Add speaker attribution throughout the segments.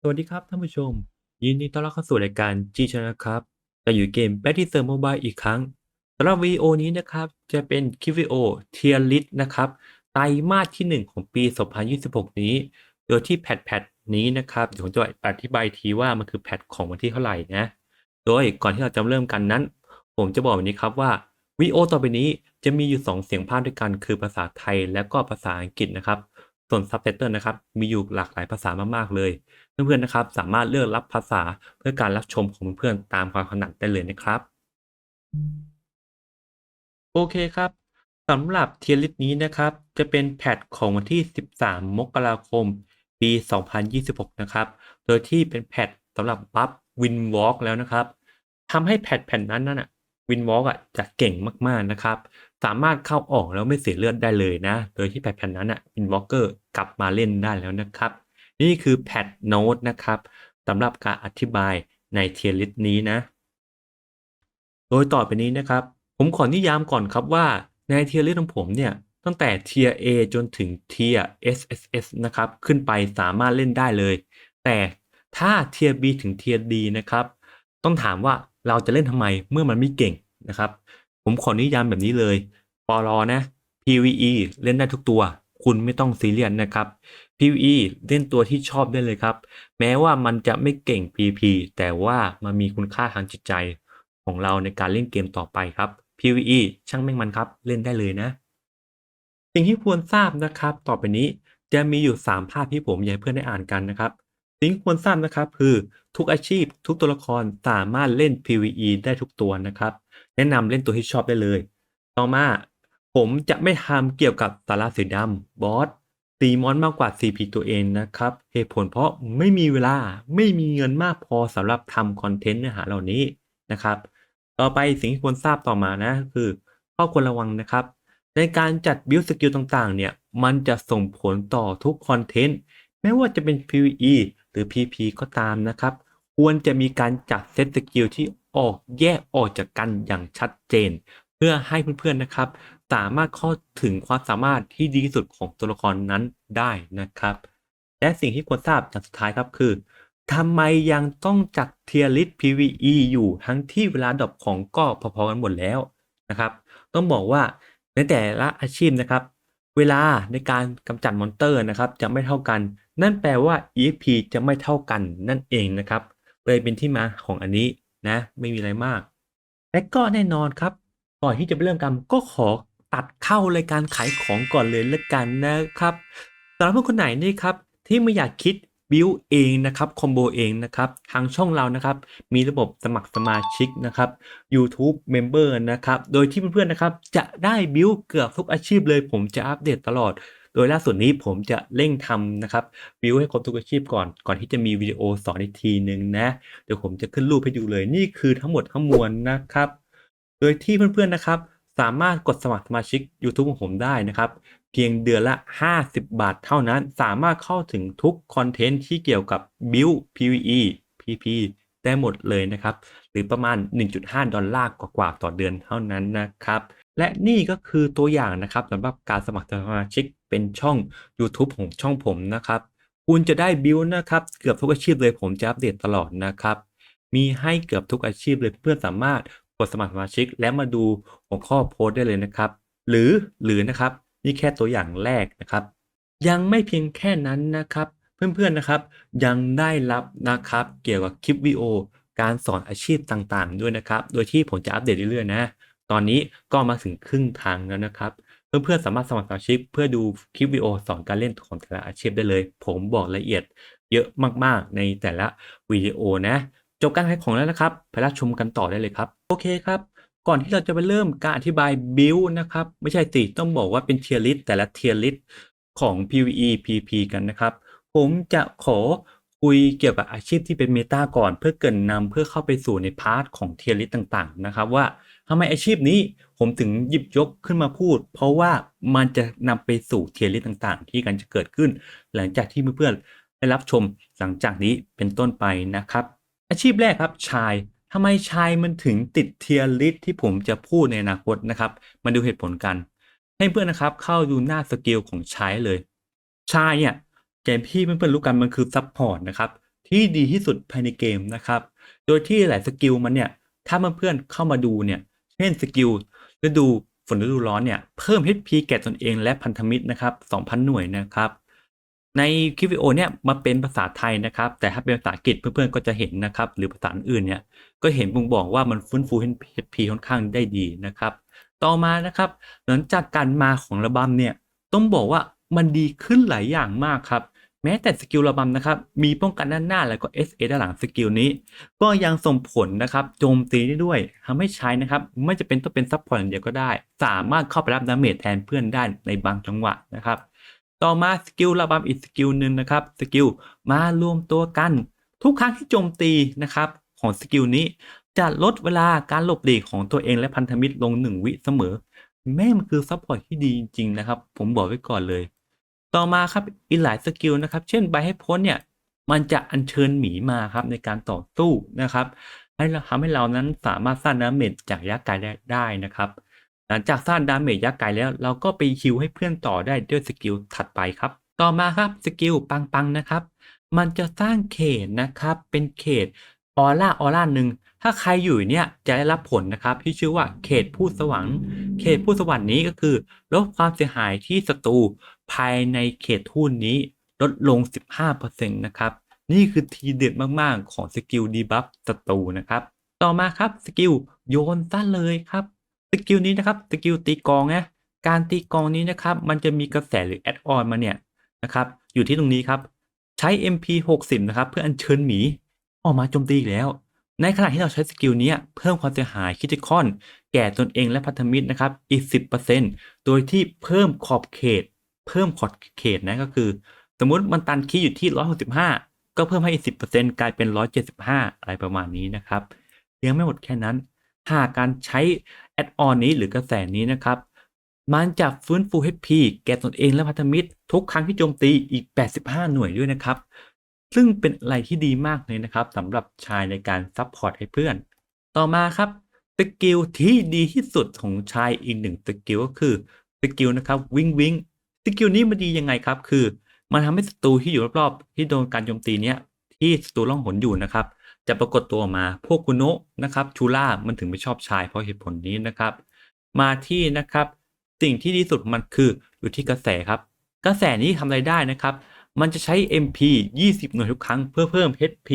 Speaker 1: สวัสดีครับท่านผู้ชมยินดีต้อนรับเข้าสู่รายการจีชนะครับจะอยู่เกม Battlefield Mobile อีกครั้งสำหรับวิดีโอนี้นะครับจะเป็นคลิปวิดีโอ Tier List นะครับไตรมาสที่1ของปี2026นี้โดยที่แพทนี้นะครับเดี๋ยวผมจะอธิบายทีว่ามันคือแพทของวันที่เท่าไหร่นะโดยก่อนที่เราจะเริ่มกันนั้นผมจะบอกแบบนี้ครับว่าวิดีโอต่อไปนี้จะมีอยู่2เสียงพากย์ด้วยกันคือภาษาไทยและก็ภาษาอังกฤษนะครับส่วน Subtitle นะครับมีอยู่หลากหลายภาษามากๆเลย เพื่อนๆนะครับสามารถเลือกรับภาษาเพื่อการรับชมของเพื่อนๆตามความถนัดได้เลยนะครับโอเคครับสำหรับ Tier List นี้นะครับจะเป็นแพทของวันที่13มกราคมปี2026นะครับโดยที่เป็นแพทสำหรับบัฟ Windwalk แล้วนะครับทำให้แพทนั้นน่ะ Windwalk อะจะเก่งมากๆนะครับสามารถเข้าออกแล้วไม่เสียเลือดได้เลยนะโดยที่แพทนั้นน่ะ Windwalker กลับมาเล่นได้แล้วนะครับนี่คือแพทโน้ตนะครับ สำหรับการอธิบายใน Tier List นี้นะ โดยต่อไปนี้นะครับผมขอนิยามก่อนครับว่าใน Tier List ของผมเนี่ยตั้งแต่ Tier A จนถึง Tier SSS นะครับขึ้นไปสามารถเล่นได้เลยแต่ถ้า Tier B ถึง Tier D นะครับต้องถามว่าเราจะเล่นทำไมเมื่อมันไม่เก่งนะครับผมขอนิยามแบบนี้เลยปลนะ PVE เล่นได้ทุกตัวคุณไม่ต้องซีเรียสนะครับ PVE เล่นตัวที่ชอบได้เลยครับแม้ว่ามันจะไม่เก่ง PVP แต่ว่ามันมีคุณค่าทางจิตใจ ของเราในการเล่นเกมต่อไปครับ PVE ช่างแม่งมันครับเล่นได้เลยนะสิ่งที่ควรทราบนะครับต่อไปนี้จะมีอยู่3ภาพที่ผมอยากให้เพื่อนได้อ่านกันนะครับสิ่งที่ควรทราบนะครับคือทุกอาชีพทุกตัวละครสามารถเล่น PVE ได้ทุกตัวนะครับแนะนำเล่นตัวที่ชอบได้เลยต่อมาผมจะไม่ทำเกี่ยวกับสาระสีดำบอสตีมอนมากกว่า CP ตัวเองนะครับเหตุผลเพราะไม่มีเวลาไม่มีเงินมากพอสำหรับทำคอนเทนต์เนื้อหาเหล่านี้นะครับ ต่อไปสิ่งที่ควรทราบต่อมานะคือข้อควรระวังนะครับในการจัดบิลด์สกิลต่างๆเนี่ยมันจะส่งผลต่อทุกคอนเทนต์ไม่ว่าจะเป็น PVE หรือ PP ก็ตามนะครับควรจะมีการจัดเซตสกิลที่แยกออกจากกันอย่างชัดเจนเพื่อให้เพื่อนๆนะครับสามารถเข้าถึงความสามารถที่ดีที่สุดของตัวละครนั้นได้นะครับและสิ่งที่ควรทราบอย่างสุดท้ายครับคือ ทำไมยังต้องจัด Tier List PVE อยู่ทั้งที่เวลาดรอปของก็พอๆกันหมดแล้วนะครับต้องบอกว่าในแต่ละอาชีพนะครับเวลาในการกำจัดมอนเตอร์นะครับจะไม่เท่ากันนั่นแปลว่า EXP จะไม่เท่ากันนั่นเองนะครับเลยเป็นที่มาของอันนี้นะไม่มีอะไรมากและก็แน่นอนครับก่อนที่จะไปเริ่มกันก็ขอตัดเข้ารายการขายของก่อนเลยแล้วกันนะครับสำหรับเพื่อนคนไหนนี่ครับที่ไม่อยากคิด บิลด์เองนะครับคอมโบเองนะครับทางช่องเรานะครับมีระบบสมัครสมาชิกนะครับ YouTube Member นะครับโดยที่เพื่อนๆนะครับจะได้บิลด์เกือบทุกอาชีพเลยผมจะอัปเดตตลอดโดยล่าสุดนี้ผมจะเร่งทำนะครับบิลด์ให้ครบทุกอาชีพก่อนที่จะมีวิดีโอสอนอีกทีหนึ่งนะเดี๋ยวผมจะขึ้นรูปให้ดูเลยนี่คือทั้งหมดทั้งมวลนะครับโดยที่เพื่อนๆนะครับสามารถกดสมัครสมาชิกยูทูบของผมได้นะครับ เพียงเดือนละ50บาทเท่านั้นสามารถเข้าถึงทุกคอนเทนต์ที่เกี่ยวกับ Build PVE PP ได้หมดเลยนะครับหรือประมาณ$1.5กว่าๆต่อเดือนเท่านั้นนะครับและนี่ก็คือตัวอย่างนะครับสำหรับการสมัครสมาชิกเป็นช่องยูทูบของช่องผมนะครับคุณจะได้บิลนะครับเกือบทุกอาชีพเลยผมจะอัปเดตตลอดนะครับมีให้เกือบทุกอาชีพเลยเพื่อนๆสามารถกดสมัครสมาชิกและมาดูหัวข้อโพสต์ได้เลยนะครับหรือนะครับนี่แค่ตัวอย่างแรกนะครับยังไม่เพียงแค่นั้นนะครับเพื่อนๆนะครับยังได้รับนะครับเกี่ยวกับคลิปวิดีโอการสอนอาชีพต่างๆด้วยนะครับโดยที่ผมจะอัปเดตเรื่อยๆนะตอนนี้ก็มาถึงครึ่งทางแล้วนะครับเพื่อนๆสามารถสมัครสมาชิกเพื่อดูคลิปวิดีโอสอนการเล่นของแต่ละอาชีพได้เลยผมบอกรายละเอียดเยอะมากๆในแต่ละวิดีโอนะจบการขายของแล้วนะครับไปรับชมกันต่อได้เลยครับโอเคครับ ก่อนที่เราจะไปเริ่มการอธิบาย Build นะครับไม่ใช่สิต้องบอกว่าเป็น Tier List แต่ละ Tier List ของ PVE PP กันนะครับผมจะขอคุยเกี่ยวกับอาชีพที่เป็นเมตาก่อนเพื่อเกริ่นนำเพื่อเข้าไปสู่ในพาร์ทของ Tier List ต่างๆนะครับว่าทำไมอาชีพนี้ผมถึงหยิบยกขึ้นมาพูดเพราะว่ามันจะนำไปสู่ Tier List ต่างๆที่กันจะเกิดขึ้นหลังจากที่เพื่อนๆได้รับชมหลังจากนี้เป็นต้นไปนะครับอาชีพแรกครับชาย ทำไมชายมันถึงติดเทียร์ลิสที่ผมจะพูดในอนาคตนะครับมาดูเหตุผลกันให้เพื่อนนะครับเข้าดูหน้าสกิลของชายเลยชายเนี่ยเกมที่เพื่อนๆรู้กันมันคือซัพพอร์ตนะครับ ที่ดีที่สุดภายในเกมนะครับโดยที่หลายสกิลมันเนี่ยถ้าเพื่อนๆเข้ามาดูเนี่ยเช่นสกิลฤดูฝนฤดูร้อนเนี่ยเพิ่ม HP แก่ตนเองและพันธมิตรนะครับ 2,000 หน่วยนะครับในคลิปวิดีโอเนี่ยมาเป็นภาษาไทยนะครับแต่ถ้าเป็นภาษาอังกฤษเพื่อนๆก็จะเห็นนะครับหรือภาษาอื่นเนี่ยก็เห็นบ่งบอกว่ามันฟื้นฟู HP ค่อนข้างได้ดีนะครับต่อมานะครับหลังจากการมาของระบำเนี่ยต้องบอกว่ามันดีขึ้นหลายอย่างมากครับแม้แต่สกิลระบำนะครับมีป้องกันด้านหน้าแล้วก็ SA ด้านหลังสกิลนี้ก็ยังส่งผลนะครับโจมตีได้ด้วยทำให้ใช้นะครับไม่จำเป็นต้องเป็นซัพพอร์ตอย่างเดียวก็ได้สามารถเข้าไปรับดาเมจแทนเพื่อนได้ในบางจังหวะนะครับต่อมาสกิลระบำอีกสกิลหนึ่งนะครับสกิลมารวมตัวกันทุกครั้งที่โจมตีนะครับของสกิลนี้จะลดเวลาการหลบหลีกของตัวเองและพันธมิตรลง1 วิเสมอแม่มันคือซัพพอร์ตที่ดีจริงๆนะครับผมบอกไว้ก่อนเลย ต่อมาครับอีกหลายสกิลนะครับเช่นใบให้พ้นเนี่ยมันจะอัญเชิญหมีมาครับในการต่อสู้นะครับให้เราทำให้เรานั้นสามารถสร้างดาเมจจากยักษ์ไกได้นะครับหลังจากสร้างดาเมจยักษ์ไกแล้วเราก็ไปฮีลให้เพื่อนต่อได้ด้วยสกิลถัดไปครับต่อมาครับสกิลปังๆนะครับมันจะสร้างเขตนะครับเป็นเขตออร่าหนึ่งถ้าใครอยู่เนี่ยจะได้รับผลนะครับที่ชื่อว่าเขตผู้สวรรค์เขตผู้สวรรค์นี้ก็คือลดความเสียหายที่ศัตรู ภายในเขตทุ่นนี้ลดลง 15% นะครับนี่คือทีเด็ดมากๆของสกิลดีบัฟศัตรูนะครับต่อมาครับสกิลโยนซะเลยครับสกิลนี้นะครับสกิลตีกลองนะการตีกลองนี้นะครับมันจะมีกระแสหรือแอดออนมาเนี่ยนะครับอยู่ที่ตรงนี้ครับใช้ MP60 นะครับเพื่ออัญเชิญหมีออกมาโจมตีอีกแล้วในขณะที่เราใช้สกิลนี้เพิ่มความเสียหายคริติคอลแก่ตนเองและพันธมิตรนะครับอีก 10%โดยที่เพิ่มขอบเขต เพิ่มขอบเขตนะก็คือสมมุติมันตันคีย์อยู่ที่165ก็เพิ่มให้อีก10%กลายเป็น175อะไรประมาณนี้นะครับยังไม่หมดแค่นั้นหากการใช้แอดออนนี้หรือกระแสนี้นะครับมันจะฟื้นฟู HP แก่ตนเองและพันธมิตรทุกครั้งที่โจมตีอีก85หน่วยด้วยนะครับซึ่งเป็นอะไรที่ดีมากเลยนะครับสำหรับชายในการซัพพอร์ตให้เพื่อนต่อมาครับสกิลที่ดีที่สุดของชายอีกหนึ่งสกิลก็คือสกิลนะครับวิง สกิลนี้มันดียังไงครับคือมันทำให้ศัตรูที่อยู่รอบๆที่โดนการโจมตีเนี้ยที่ศัตรูล่องหนอยู่นะครับจะปรากฏตัวออกมาพวกคุโนะนะครับชูล่ามันถึงไม่ชอบชายเพราะเหตุผลนี้นะครับมาที่นะครับสิ่งที่ดีสุดของมันคืออยู่ที่กระแสครับกระแสนี้ทำอะไรได้นะครับมันจะใช้ MP 20หน่วยทุกครั้งเพื่อเพิ่ม HP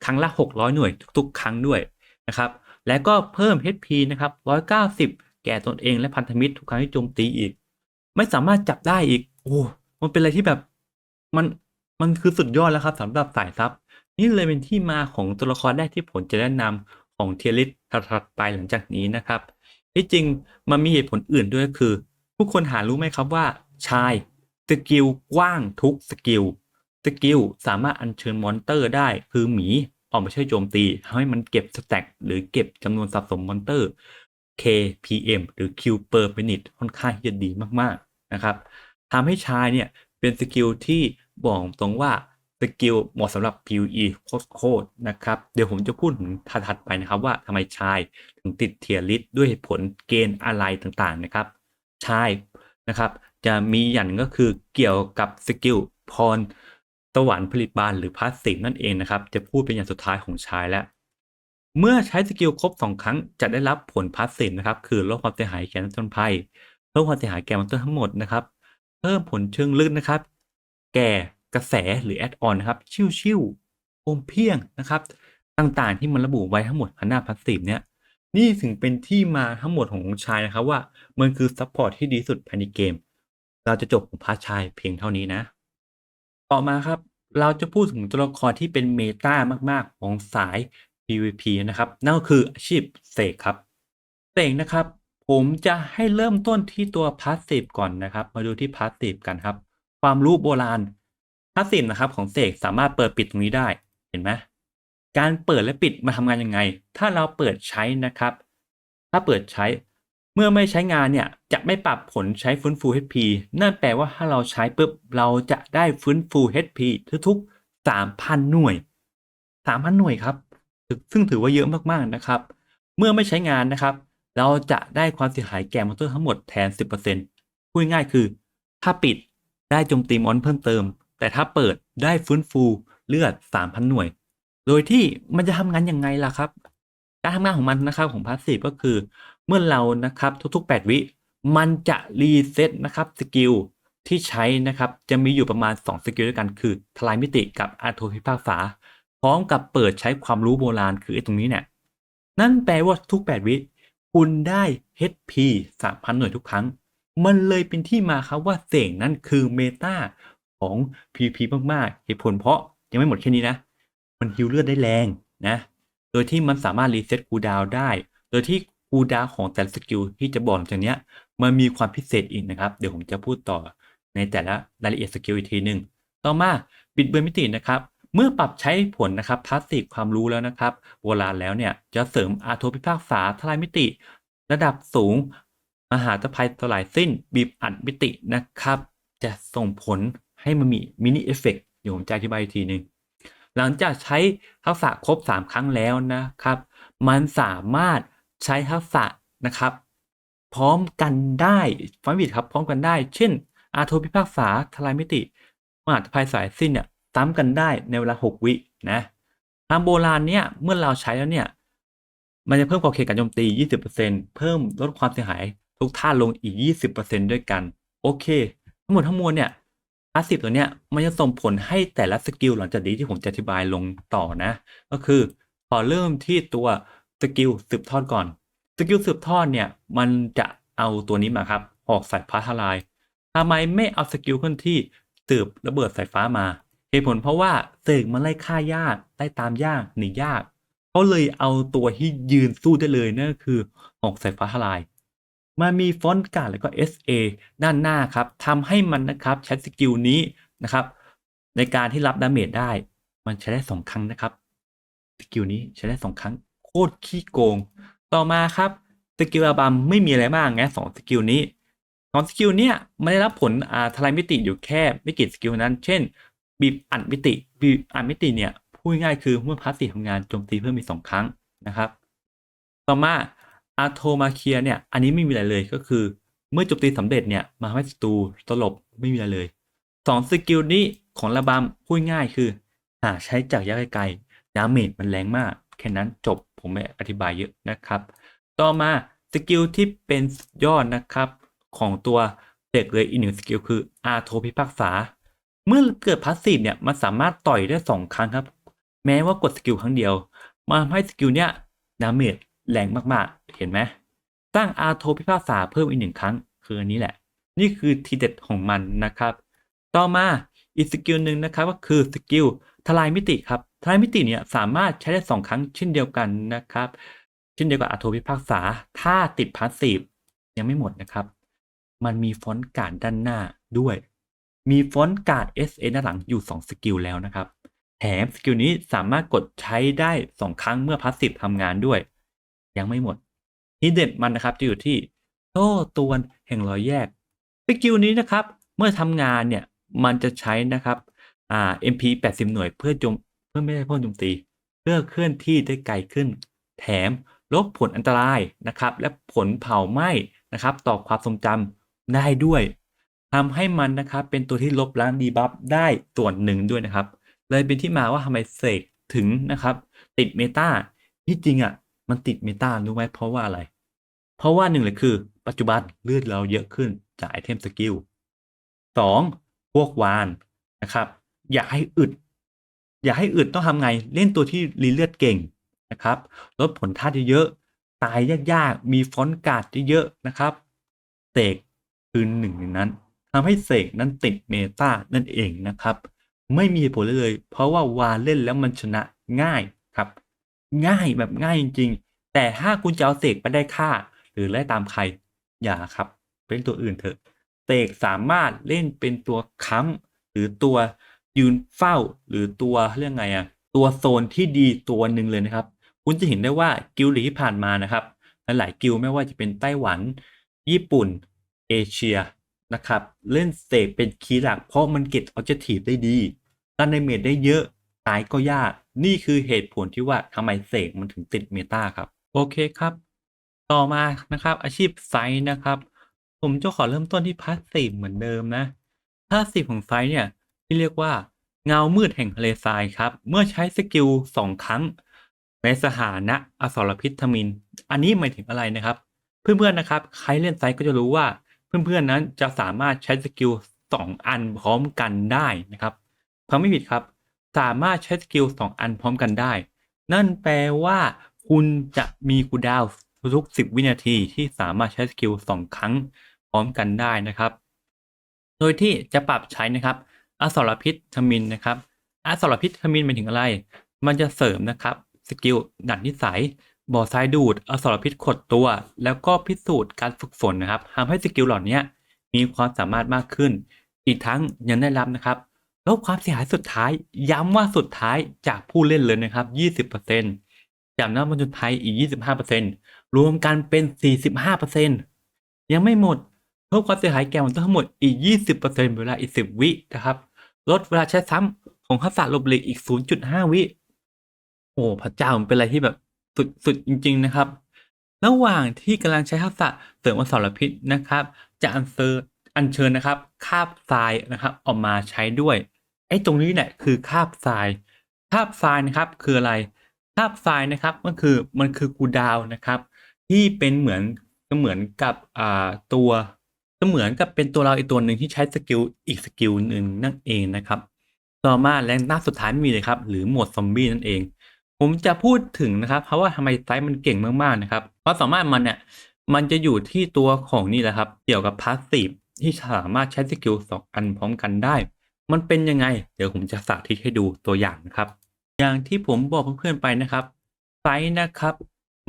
Speaker 1: ครั้งละ600หน่วยทุกๆครั้งด้วยนะครับและก็เพิ่ม HP นะครับ190แก่ตนเองและพันธมิตรทุกครั้งที่โจมตีอีก ไม่สามารถจับได้อีกโอ้มันเป็นอะไรที่แบบมันมันคือสุดยอดแล้วครับสำหรับสายซับนี่เลยเป็นที่มาของตัวละครแรกที่ผมจะแนะนำของ Tier List ถัดๆไปหลังจากนี้นะครับที่จริงมันมีเหตุผลอื่นด้วยคือผู้คนหารู้ไหมครับว่าชายสกิลกว้างทุกสกิลสามารถอัญเชิญมอนเตอร์ได้คือหมีออกมาช่วยโจมตีทำให้มันเก็บสแต็กหรือเก็บจำนวนสะสมมอนเตอร์ KPM หรือ Q per minute ค่อนข้างที่จะดีมากๆนะครับทำให้ชายเนี่ยเป็นสกิลที่บอกตรงว่าสกิลเหมาะสำหรับ PVE โคตรๆนะครับเดี๋ยวผมจะพูดถึงถัดๆไปนะครับว่าทำไมชายถึงติดเทียร์ลิสต์ด้วยเหตุผลเกณฑ์อะไรต่างๆนะครับชายนะครับจะมีอย่างหนึ่งก็คือเกี่ยวกับสกิลพรสวรรค์ผลิตบานหรือพาสซีฟนั่นเองนะครับจะพูดเป็นอย่างสุดท้ายของชายแล้ว เมื่อใช้สกิลครบ2ครั้งจะได้รับผลพาสซีฟนะครับคือลดความเสียหายแก่นักผจญภัยเพิ่มความเสียหายแก่มอนสเตอร์ทั้งหมดนะครับเพิ่มผลเชิงลึกนะครับแก่กระแสหรือแอดออนนะครับชิ่วๆโอมเพียงนะครับต่างๆที่มันระบุไว้ทั้งหมดภายหน้าพาสซีฟเนี่ยนี่ถึงเป็นที่มาทั้งหมดของชายนะครับว่ามันคือซัพพอร์ตที่ดีสุดภายในเกมเราจะจบของพาร์ทชายเพียงเท่านี้นะ ต่อมาครับเราจะพูดถึงตัวละครที่เป็นเมตามากๆของสาย PVP นะครับนั่นก็คืออาชีพเสกครับเสกนะครับผมจะให้เริ่มต้นที่ตัว Passive ก่อนนะครับมาดูที่ Passive กันครับความรู้โบราณ Passive นะครับของเสกสามารถเปิดปิดตรงนี้ได้เห็นไหมการเปิดและปิดมาทำงานยังไงถ้าเราเปิดใช้นะครับถ้าเปิดใช้ เมื่อไม่ใช้งานเนี่ยจะไม่ปรับผลใช้ฟื้นฟู HP นั่นแปลว่าถ้าเราใช้ปุ๊บเราจะได้ฟื้นฟู HP ทุกๆ 3,000 หน่วย 3,000 หน่วยครับซึ่งถือว่าเยอะมากๆนะครับเมื่อไม่ใช้งานนะครับเราจะได้ความเสียหายแก่มอนสเตอร์ทั้งหมดแทน 10% พูดง่ายๆคือถ้าปิดได้โจมตีมอนเพิ่มเติมแต่ถ้าเปิด ได้ฟื้นฟูเลือด 3,000 หน่วย โดยที่มันจะทำงานยังไงล่ะครับ การทำงานของมันนะครับของพาสซีฟก็คือเมื่อเรานะครับทุกๆ 8 วิมันจะรีเซ็ตนะครับสกิลที่ใช้นะครับจะมีอยู่ประมาณ 2 สกิลด้วยกันคือทลายมิติกับอาโธพิพากษาพร้อมกับเปิดใช้ความรู้โบราณคือไอ้ตรงนี้เนี่ยนั่นแปลว่าทุก 8 วิคุณได้ HP 3,000 หน่วยทุกครั้งมันเลยเป็นที่มาครับว่าเสกนั้นคือเมตาของ PVP มากๆเหตุผลเพราะยังไม่หมดแค่นี้นะมันฮีลเลือดได้แรงนะโดยที่มันสามารถรีเซ็ตคูลดาวน์ได้โดยที่คูลดาวน์ของแต่ละสกิลที่จะบอกหลังจากเนี้ยมันมีความพิเศษอีกนะครับเดี๋ยวผมจะพูดต่อในแต่ละรายละเอียดสกิลอีกทีหนึ่งต่อมาบิดเบือนมิตินะครับเมื่อปรับใช้ผลนะครับพาสซีฟความรู้แล้วนะครับโบราณแล้วเนี่ยจะเสริมอาโธพิพากษาทลายมิติระดับสูงมหาภัยสลายสิ้นบีบอัดมิตินะครับจะส่งผลให้มันมีมินิเอฟเฟกต์เดี๋ยวผมจะอธิบายอีกทีหนึ่งหลังจากใช้ทักษะครบ 3 ครั้งแล้วนะครับมันสามารถใช้ทักษะนะครับพร้อมกันได้ฟังไม่ผิดครับพร้อมกันได้เช่นอาโธพิพากษาทลายมิติมหาภัยสายสิ้นเนี่ยซ้ำกันได้ในเวลา 6 วินะทางโบราณเนี่ยเมื่อเราใช้แล้วเนี่ยมันจะเพิ่มขอบเขตการโจมตี 20% เพิ่มลดความเสียหายทุกท่าลงอีก 20% ด้วยกันโอเคทั้งหมดทั้งมวลเนี่ยพาสซีฟตัวเนี้ยมันจะส่งผลให้แต่ละสกิลหลังจากนี้ที่ผมจะอธิบายลงต่อนะก็คือขอเริ่มที่ตัวสกิลสืบทอดก่อนสกิลสืบทอดเนี่ยมันจะเอาตัวนี้มาครับออกสายฟ้าทลายทำไมไม่เอาสกิลเคลื่อนที่สืบระเบิดสายฟ้ามาเหตุผลเพราะว่าเสกมันไล่ฆ่ายากไล่ตามยากหนียากเขาเลยเอาตัวที่ยืนสู้ได้เลยนั่นก็คือออกสายฟ้าทลายมันมีฟอนต์การ์ดแล้วก็ SA ด้านหน้าครับทำให้มันนะครับใช้สกิลนี้นะครับในการที่รับดาเมจได้มันใช้ได้2 ครั้งนะครับสกิลนี้ใช้ได้2 ครั้งโคตรขี้โกงต่อมาครับสกิลอาบัมไม่มีอะไรมากนะ2 สกิลนี้2 สกิลเนี้ยมันได้รับผลทลายมิติอยู่แค่ไม่กี่สกิลนั้นเช่นบีบอัดมิติบีบอัดมิติเนี่ยพูดง่ายคือเมื่อพาสซีฟทำงานโจมตีเพิ่มอีก2 ครั้งนะครับต่อมาอาโทมาเคียเนี่ยอันนี้ไม่มีอะไรเลยก็คือเมื่อโจมตีสำเร็จเนี่ยมาให้ศัตรูสลบไม่มีอะไรเลย2 สกิลนี้ของระบำพูดง่ายคือใช้จากระยะไกลดาเมจมันแรงมากแค่นั้นจบผมไม่อธิบายเยอะนะครับต่อมาสกิลที่เป็นสุดยอดนะครับของตัวเด็กเลยอีก1 สกิลคืออาโทพิพากษาเมื่อเกิดพาสซีฟเนี่ยมันสามารถต่อยได้2 ครั้งครับแม้ว่ากดสกิลครั้งเดียวมาทำให้สกิลเนี้ยดาเมจแรงมากๆเห็นไหมสร้างอาโทพิพากษาเพิ่มอีก1 ครั้งคืออันนี้แหละนี่คือทีเด็ดของมันนะครับต่อมาอีกสกิลหนึ่งนะครับก็คือสกิลทลายมิติครับทลายมิติเนี่ยสามารถใช้ได้2 ครั้งเช่นเดียวกันนะครับเช่นเดียวกับอาโทพิพากษาถ้าติดพาสซีฟยังไม่หมดนะครับมันมีฟอนต์การ์ดด้านหน้าด้วยมีฟอนต์การ์ด SA ด้านหลังอยู่2 สกิลแล้วนะครับแถมสกิลนี้สามารถกดใช้ได้2 ครั้งเมื่อพาสซีฟทำงานด้วยยังไม่หมดทีเด็ดมันนะครับจะอยู่ที่โซ่ตรวนแห่งรอยแยกสกิลนี้นะครับเมื่อทำงานเนี่ยมันจะใช้นะครับMP 80 หน่วยเพื่อไม่ให้พ่นโจมตีเพื่อเคลื่อนที่ได้ไกลขึ้นแถมลดผลอันตรายนะครับและผลเผาไหม้นะครับต่อความทรงจำได้ด้วยทำให้มันนะครับเป็นตัวที่ลบล้างดีบัฟได้ส่วนหนึ่งด้วยนะครับเลยเป็นที่มาว่าทำไมเสกถึงนะครับติดเมตาที่จริงอ่ะมันติดเมตารู้ไหมเพราะว่าอะไรเพราะว่าหนึ่งเลยคือปัจจุบันเลือดเราเยอะขึ้นจากไอเทมสกิล2พวกวานนะครับอย่าให้อึดอย่าให้อึดต้องทำไงเล่นตัวที่รีเลือดเก่งนะครับลดผลธาตุเยอะๆตายยากๆมีฟอนต์การ์ดเยอะๆนะครับเสกคือหนึ่งในนั้นทำให้เสกนั้นติดเมตานั่นเองนะครับไม่มีเหตุผลเลยเพราะว่าวานเล่นแล้วมันชนะง่ายครับง่ายแบบง่ายจริงๆแต่ถ้าคุณจะเอาเสกไปได้ค่าหรือไล่ตามใครอย่าครับเป็นตัวอื่นเถอะ เสกสามารถเล่นเป็นตัวค้ำหรือตัวยืนเฝ้าหรือตัวเรียกไงอะตัวโซนที่ดีตัวหนึ่งเลยนะครับคุณจะเห็นได้ว่ากิลด์ลีกที่ผ่านมานะครับหลายๆกิลด์ไม่ว่าจะเป็นไต้หวันญี่ปุ่นเอเชียนะครับเล่นเสกเป็นคีย์หลักเพราะมันเก็บออบเจกตีฟได้ดีตันดาเมจได้เยอะตายก็ยากนี่คือเหตุผลที่ว่าทำไมเสกมันถึงติดเมตาครับโอเคครับต่อมานะครับอาชีพไซต์นะครับ ผมจะขอเริ่มต้นที่พาสซีฟเหมือนเดิมนะพาสซีฟของไซต์เนี่ยที่เรียกว่า เงามืดแห่งทะเลทรายครับเมื่อใช้สกิล2ครั้งในสถานะอสรพิษทมิฬอันนี้หมายถึงอะไรนะครับเพื่อนๆนะครับใครเล่นไซต์ก็จะรู้ว่าเพื่อนๆนั้นจะสามารถใช้สกิล2อันพร้อมกันได้นะครับฟังไม่ผิดครับสามารถใช้สกิล2อันพร้อมกันได้นั่นแปลว่าคุณจะมีคูลดาวน์ทุกๆ10วินาทีที่สามารถใช้สกิล2ครั้งพร้อมกันได้นะครับโดยที่จะปรับใช้นะครับอสรพิษทมิฬนะครับอสรพิษทมิฬหมายถึงอะไรมันจะเสริมนะครับสกิลดัดนิสัยบ่อทรายดูดอสรพิษขดตัวแล้วก็พิสูจน์การฝึกฝนนะครับทำให้สกิลเหล่านี้มีความสามารถมากขึ้นอีกทั้งยังได้รับนะครับลดความเสียหายสุดท้ายย้ำว่าสุดท้ายจากผู้เล่นเลยนะครับ 20%จากนักบอลไทยอีก 25%รวมกันเป็น 45%ยังไม่หมดเพิ่มความเสียหายแก่มอนเตอร์ทั้งหมดอีก 20%เวลาอีก 10 วินะครับลดเวลาใช้ซ้ำของทักษะหลบหลีกอีก 0.5 วิโอ้พระเจ้ามันเป็นอะไรที่แบบสุดจริงๆนะครับระหว่างที่กำลังใช้ทักษะเสริมอสรพิษนะครับจะอัญเชิญนะครับคราบทรายนะครับออกมาใช้ด้วยไอ้ตรงนี้แหละคือคราบทรายคราบทรายนะครับคืออะไรคราบทรายนะครับมันคือคูลดาวน์นะครับที่เป็นเหมือนกับตัวเสมือนกับเป็นตัวเราอีกตัวหนึ่งที่ใช้สกิลอีกสกิลหนึ่งนั่นเองนะครับต่อมาแรงต้านสุดท้ายไม่มีเลยครับหรือโหมดซอมบี้นั่นเอง ผมจะพูดถึงนะครับเพราะว่าทำไมไซต์มันเก่งมากๆนะครับเพราะสามารถมันเนี่ยมันจะอยู่ที่ตัวของนี่แหละครับเกี่ยวกับพาสซีฟที่สามารถใช้สกิล2อันพร้อมกันได้มันเป็นยังไงเดี๋ยวผมจะสาธิตให้ดูตัวอย่างนะครับอย่างที่ผมบอกเพื่อนๆไปนะครับไซต์นะครับ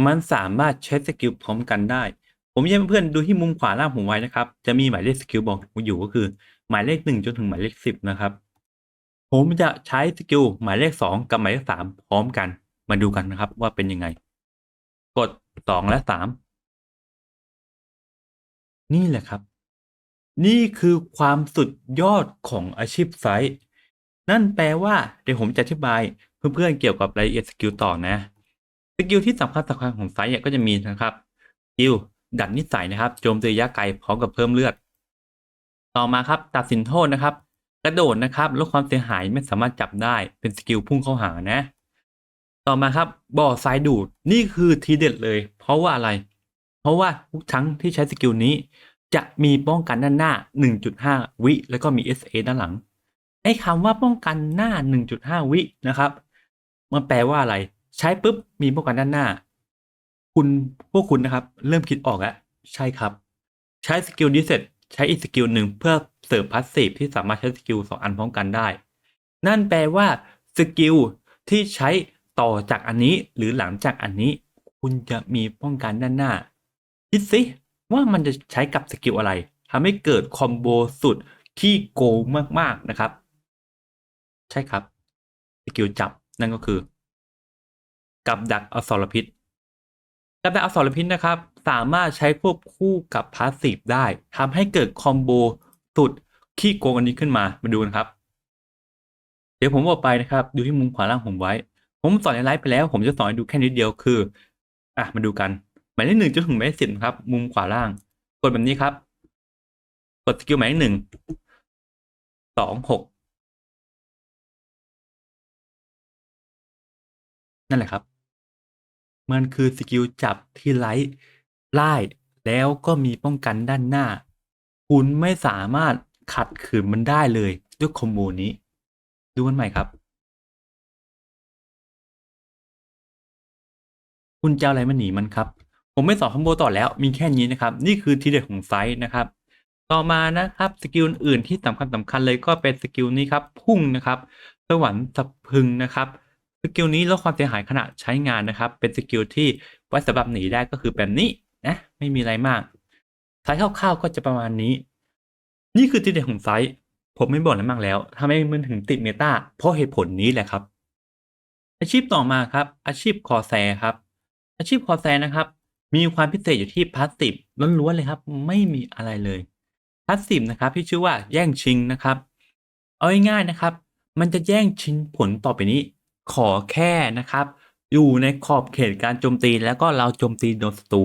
Speaker 1: มันสามารถใช้สกิลพร้อมกันได้ผมอยากให้เพื่อนๆดูที่มุมขวาล่างผมไว้นะครับจะมีหมายเลขสกิลบอกอยู่ก็คือหมายเลข1จนถึงหมายเลข10นะครับ ผมจะใช้สกิลหมายเลข2กับหมายเลข3พร้อมกันมาดูกันนะครับว่าเป็นยังไงกด2และ3นี่แหละครับนี่คือความสุดยอดของอาชีพไซต์นั่นแปลว่าเดี๋ยวผมจะอธิบายเพื่อนๆเกี่ยวกับรายละเอียดสกิลต่อนะสกิลที่สำคัญของไซต์เนี่ยก็จะมีนะครับสกิลดัดนิสัยนะครับโจมตีระยะไกลพร้อมกับเพิ่มเลือดต่อมาครับตัดสินโทษนะครับกระโดดนะครับลดความเสียหายไม่สามารถจับได้เป็นสกิลพุ่งเข้าหานะต่อมาครับบ่อทรายดูดนี่คือทีเด็ดเลยเพราะว่าอะไรเพราะว่าทุกครั้งที่ใช้สกิลนี้จะมีป้องกันด้านหน้า 1.5 วิแล้วก็มี SA ด้านหลังไอ้คำว่าป้องกันหน้า 1.5 วินะครับมันแปลว่าอะไรใช้ปุ๊บมีป้องกันด้านหน้าพวกคุณนะครับเริ่มคิดออกแล้วใช่ครับใช้สกิลนี้เสร็จใช้อีกสกิลหนึ่งเพื่อเสริมพาสซีฟที่สามารถใช้สกิล2อันพร้อมกันได้นั่นแปลว่าสกิลที่ใช้ต่อจากอันนี้หรือหลังจากอันนี้คุณจะมีป้องกันด้านหน้าคิดสิว่ามันจะใช้กับสกิลอะไรทำให้เกิดคอมโบสุดขี้โกงมากๆนะครับใช่ครับสกิลจับนั่นก็คือกับดักอสรพิษ กับดักอสรพิษนะครับสามารถใช้ควบคู่กับพาสซีฟได้ทำให้เกิดคอมโบสุดขี้โกงอันนี้ขึ้นมาดูนะครับเดี๋ยวผมบอกไปนะครับดูที่มุมขวาล่างผมไว้ผมสอนในไลฟ์ไปแล้วผมจะสอนให้ดูแค่นิดเดียวคือมาดูกันหมายเลข1จนถึงหมายเลข10นะครับมุมขวาล่างกดแบบนี้ครับกดสกิลหมายเลข1 2 6นั่นแหละครับมันคือสกิลจับที่ไลท์ไล่แล้วก็มีป้องกันด้านหน้าคุณไม่สามารถขัดขืนมันได้เลยด้วยคอมโบนี้ดูมันใหม่ครับคุณจะเอาอะไรมาหนีมันครับผมไม่สอนคอมโบต่อแล้วมีแค่นี้นะครับนี่คือทีเด็ดของไซต์นะครับต่อมานะครับสกิลอื่นที่สำคัญเลยก็เป็นสกิลนี้ครับพุ่งนะครับสวรรค์สะพรึงนะครับสกิลนี้ลดความเสียหายขณะใช้งานนะครับเป็นสกิลที่ไว้สำหรับหนีได้ก็คือแบบนี้นะไม่มีอะไรมากไซต์คร่าวๆก็จะประมาณนี้นี่คือทีเด็ดของไซต์ผมไม่บอกอะไรมากแล้วทำไมมันถึงติดเมตาเพราะเหตุผลนี้แหละครับ อาชีพต่อมาครับอาชีพคอแซครับอาชีพคอแซนะครับมีความพิเศษอยู่ที่พาสซีฟล้วนๆเลยครับไม่มีอะไรเลยพาสซีฟนะครับที่ชื่อว่าแย่งชิงนะครับเอาง่ายๆนะครับมันจะแย่งชิงผลต่อไปนี้ขอแค่นะครับอยู่ในขอบเขตการโจมตีแล้วก็เราโจมตีโดนศัตรู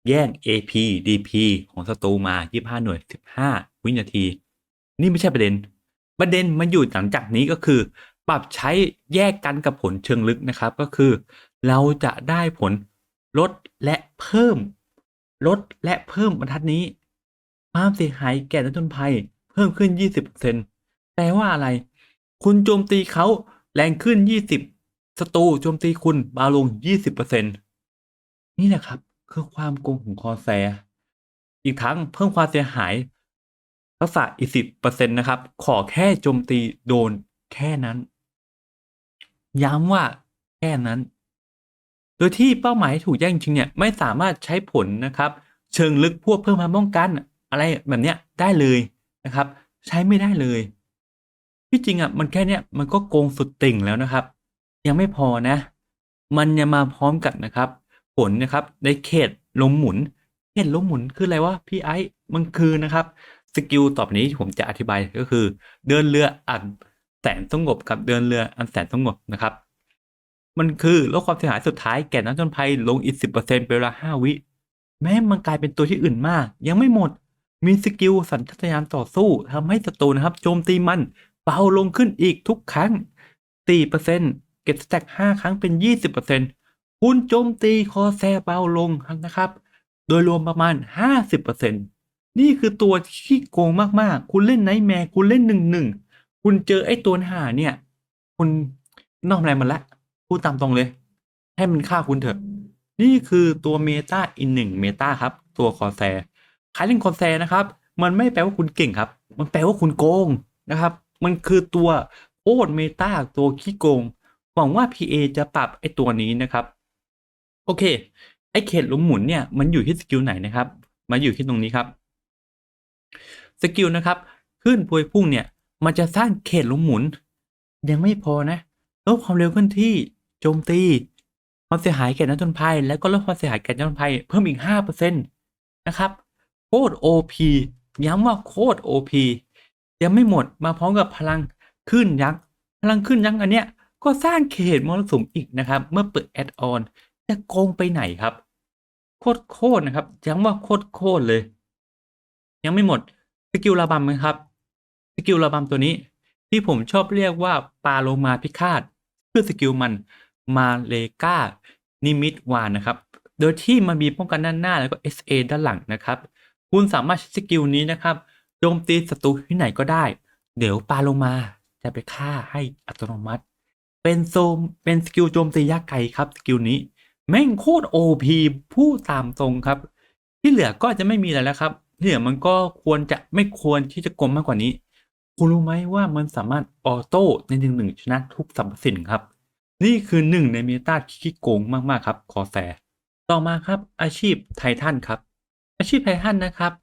Speaker 1: แย่ง AP DP ของศัตรูมา25หน่วย15วินาทีนี่ไม่ใช่ประเด็น ประเด็นมันอยู่หลังจากนี้ก็คือปรับใช้แยกกันกับผลเชิงลึกนะครับก็คือเราจะได้ผลลดและเพิ่มบรรทัดนี้ความเสียหายแก่นักลงทุนภัยเพิ่มขึ้น 20%แปลว่าอะไรคุณโจมตีเขาแรงขึ้น 20ศัตรูโจมตีคุณเบาลง 20%นี่แหละครับคือความโกงของคอร์แซร์อีกทั้งเพิ่มความเสียหายทักษะอีก10%นะครับขอแค่โจมตีโดนแค่นั้นย้ำว่าแค่นั้นโดยที่เป้าหมายถูกแย่งจริงเนี่ยไม่สามารถใช้ผลนะครับเชิงลึกพวกเพิ่มความป้องกันอะไรแบบเนี้ยได้เลยนะครับใช้ไม่ได้เลยที่จริงมันแค่เนี้ยมันก็โกงสุดติ่งแล้วนะครับยังไม่พอนะมันยังมาพร้อมกับนะครับผลนะครับในเขตลมหมุนเขตลมหมุนคืออะไรวะพี่ไอซ์มันคือนะครับสกิลต่อไปนี้ที่ผมจะอธิบายก็คือเดินเรืออันแสนสงบกับเดินเรืออันแสนสงบนะครับมันคือลดความเสียหายสุดท้ายแก่นักผจญภัยลงอีก10%เป็นเวลา5วิแม้มันกลายเป็นตัวที่อื่นมากยังไม่หมดมีสกิลสัญชาตญาณต่อสู้ทำให้ศัตรูนะครับโจมตีมันเบาลงขึ้นอีกทุกครั้ง4%เก็บสแต็ก5ครั้งเป็น20%คุณโจมตีคอแซเบาลงนะครับโดยรวมประมาณ50%นี่คือตัวที่โกงมากๆคุณเล่นไนท์แมร์คุณเล่น1-1คุณเจอไอ้ตัวหาเนี่ยคุณนอกอะไรมันละพูดตามตรงเลยให้มันฆ่าคุณเถอะนี่คือตัวเมตาอีกหนึ่งเมตาครับตัวคอแซใครเล่นคอแซนะครับมันไม่แปลว่าคุณเก่งครับมันแปลว่าคุณโกงนะครับมันคือตัวโคตรเมตาตัวขี้โกงหวังว่า PA จะปรับไอ้ตัวนี้นะครับโอเคไอ้เขตลมหมุนเนี่ยมันอยู่ที่สกิลไหนนะครับมาอยู่ที่ตรงนี้ครับ สกิลนะครับขึ้นพวยพุ่งเนี่ยมันจะสร้างเขตลมหมุนยังไม่พอนะลดความเร็วเคลื่อนที่โจมตีความเสียหายแก่นักผจญภัยแล้วก็ลดความเสียหายแก่นักผจญภัยเพิ่มอีก5%นะครับโคตร OP ย้ำว่าโคตร OP ยังไม่หมดมาพร้อมกับพลังขึ้นยักษ์พลังขึ้นยักษ์อันเนี้ยก็สร้างเขตมรสุมอีกนะครับเมื่อเปิดแอดออนจะโกงไปไหนครับโคตรนะครับย้ำว่าโคตรเลยยังไม่หมด สกิลระบำนะครับสกิลระบำตัวนี้ที่ผมชอบเรียกว่าปาโลมาพิฆาตคือสกิลมันมาเลกานิมิตวานนะครับโดยที่มันมีป้องกันด้านหน้าแล้วก็ SA ด้านหลังนะครับคุณสามารถใช้สกิลนี้นะครับโจมตีศัตรูที่ไหนก็ได้เดี๋ยวปาโลมาจะไปฆ่าให้อัตโนมัติเป็นสกิลโจมตียากไกลครับสกิลนี้แม่งโคตร OP พูดตามตรงครับที่เหลือก็จะไม่มีอะไรแล้วครับ เนี่ยมันก็ไม่ควรที่จะกลมมากกว่านี้ คุณรู้ไหมว่ามันสามารถออโต้ใน1-1ชนะทุกสรรพสิ่งครับ นี่คือหนึ่งในเมตาที่ขี้โกงมากๆครับคอแซต่อมาครับอาชีพไททันครับอาชีพไททันนะครับ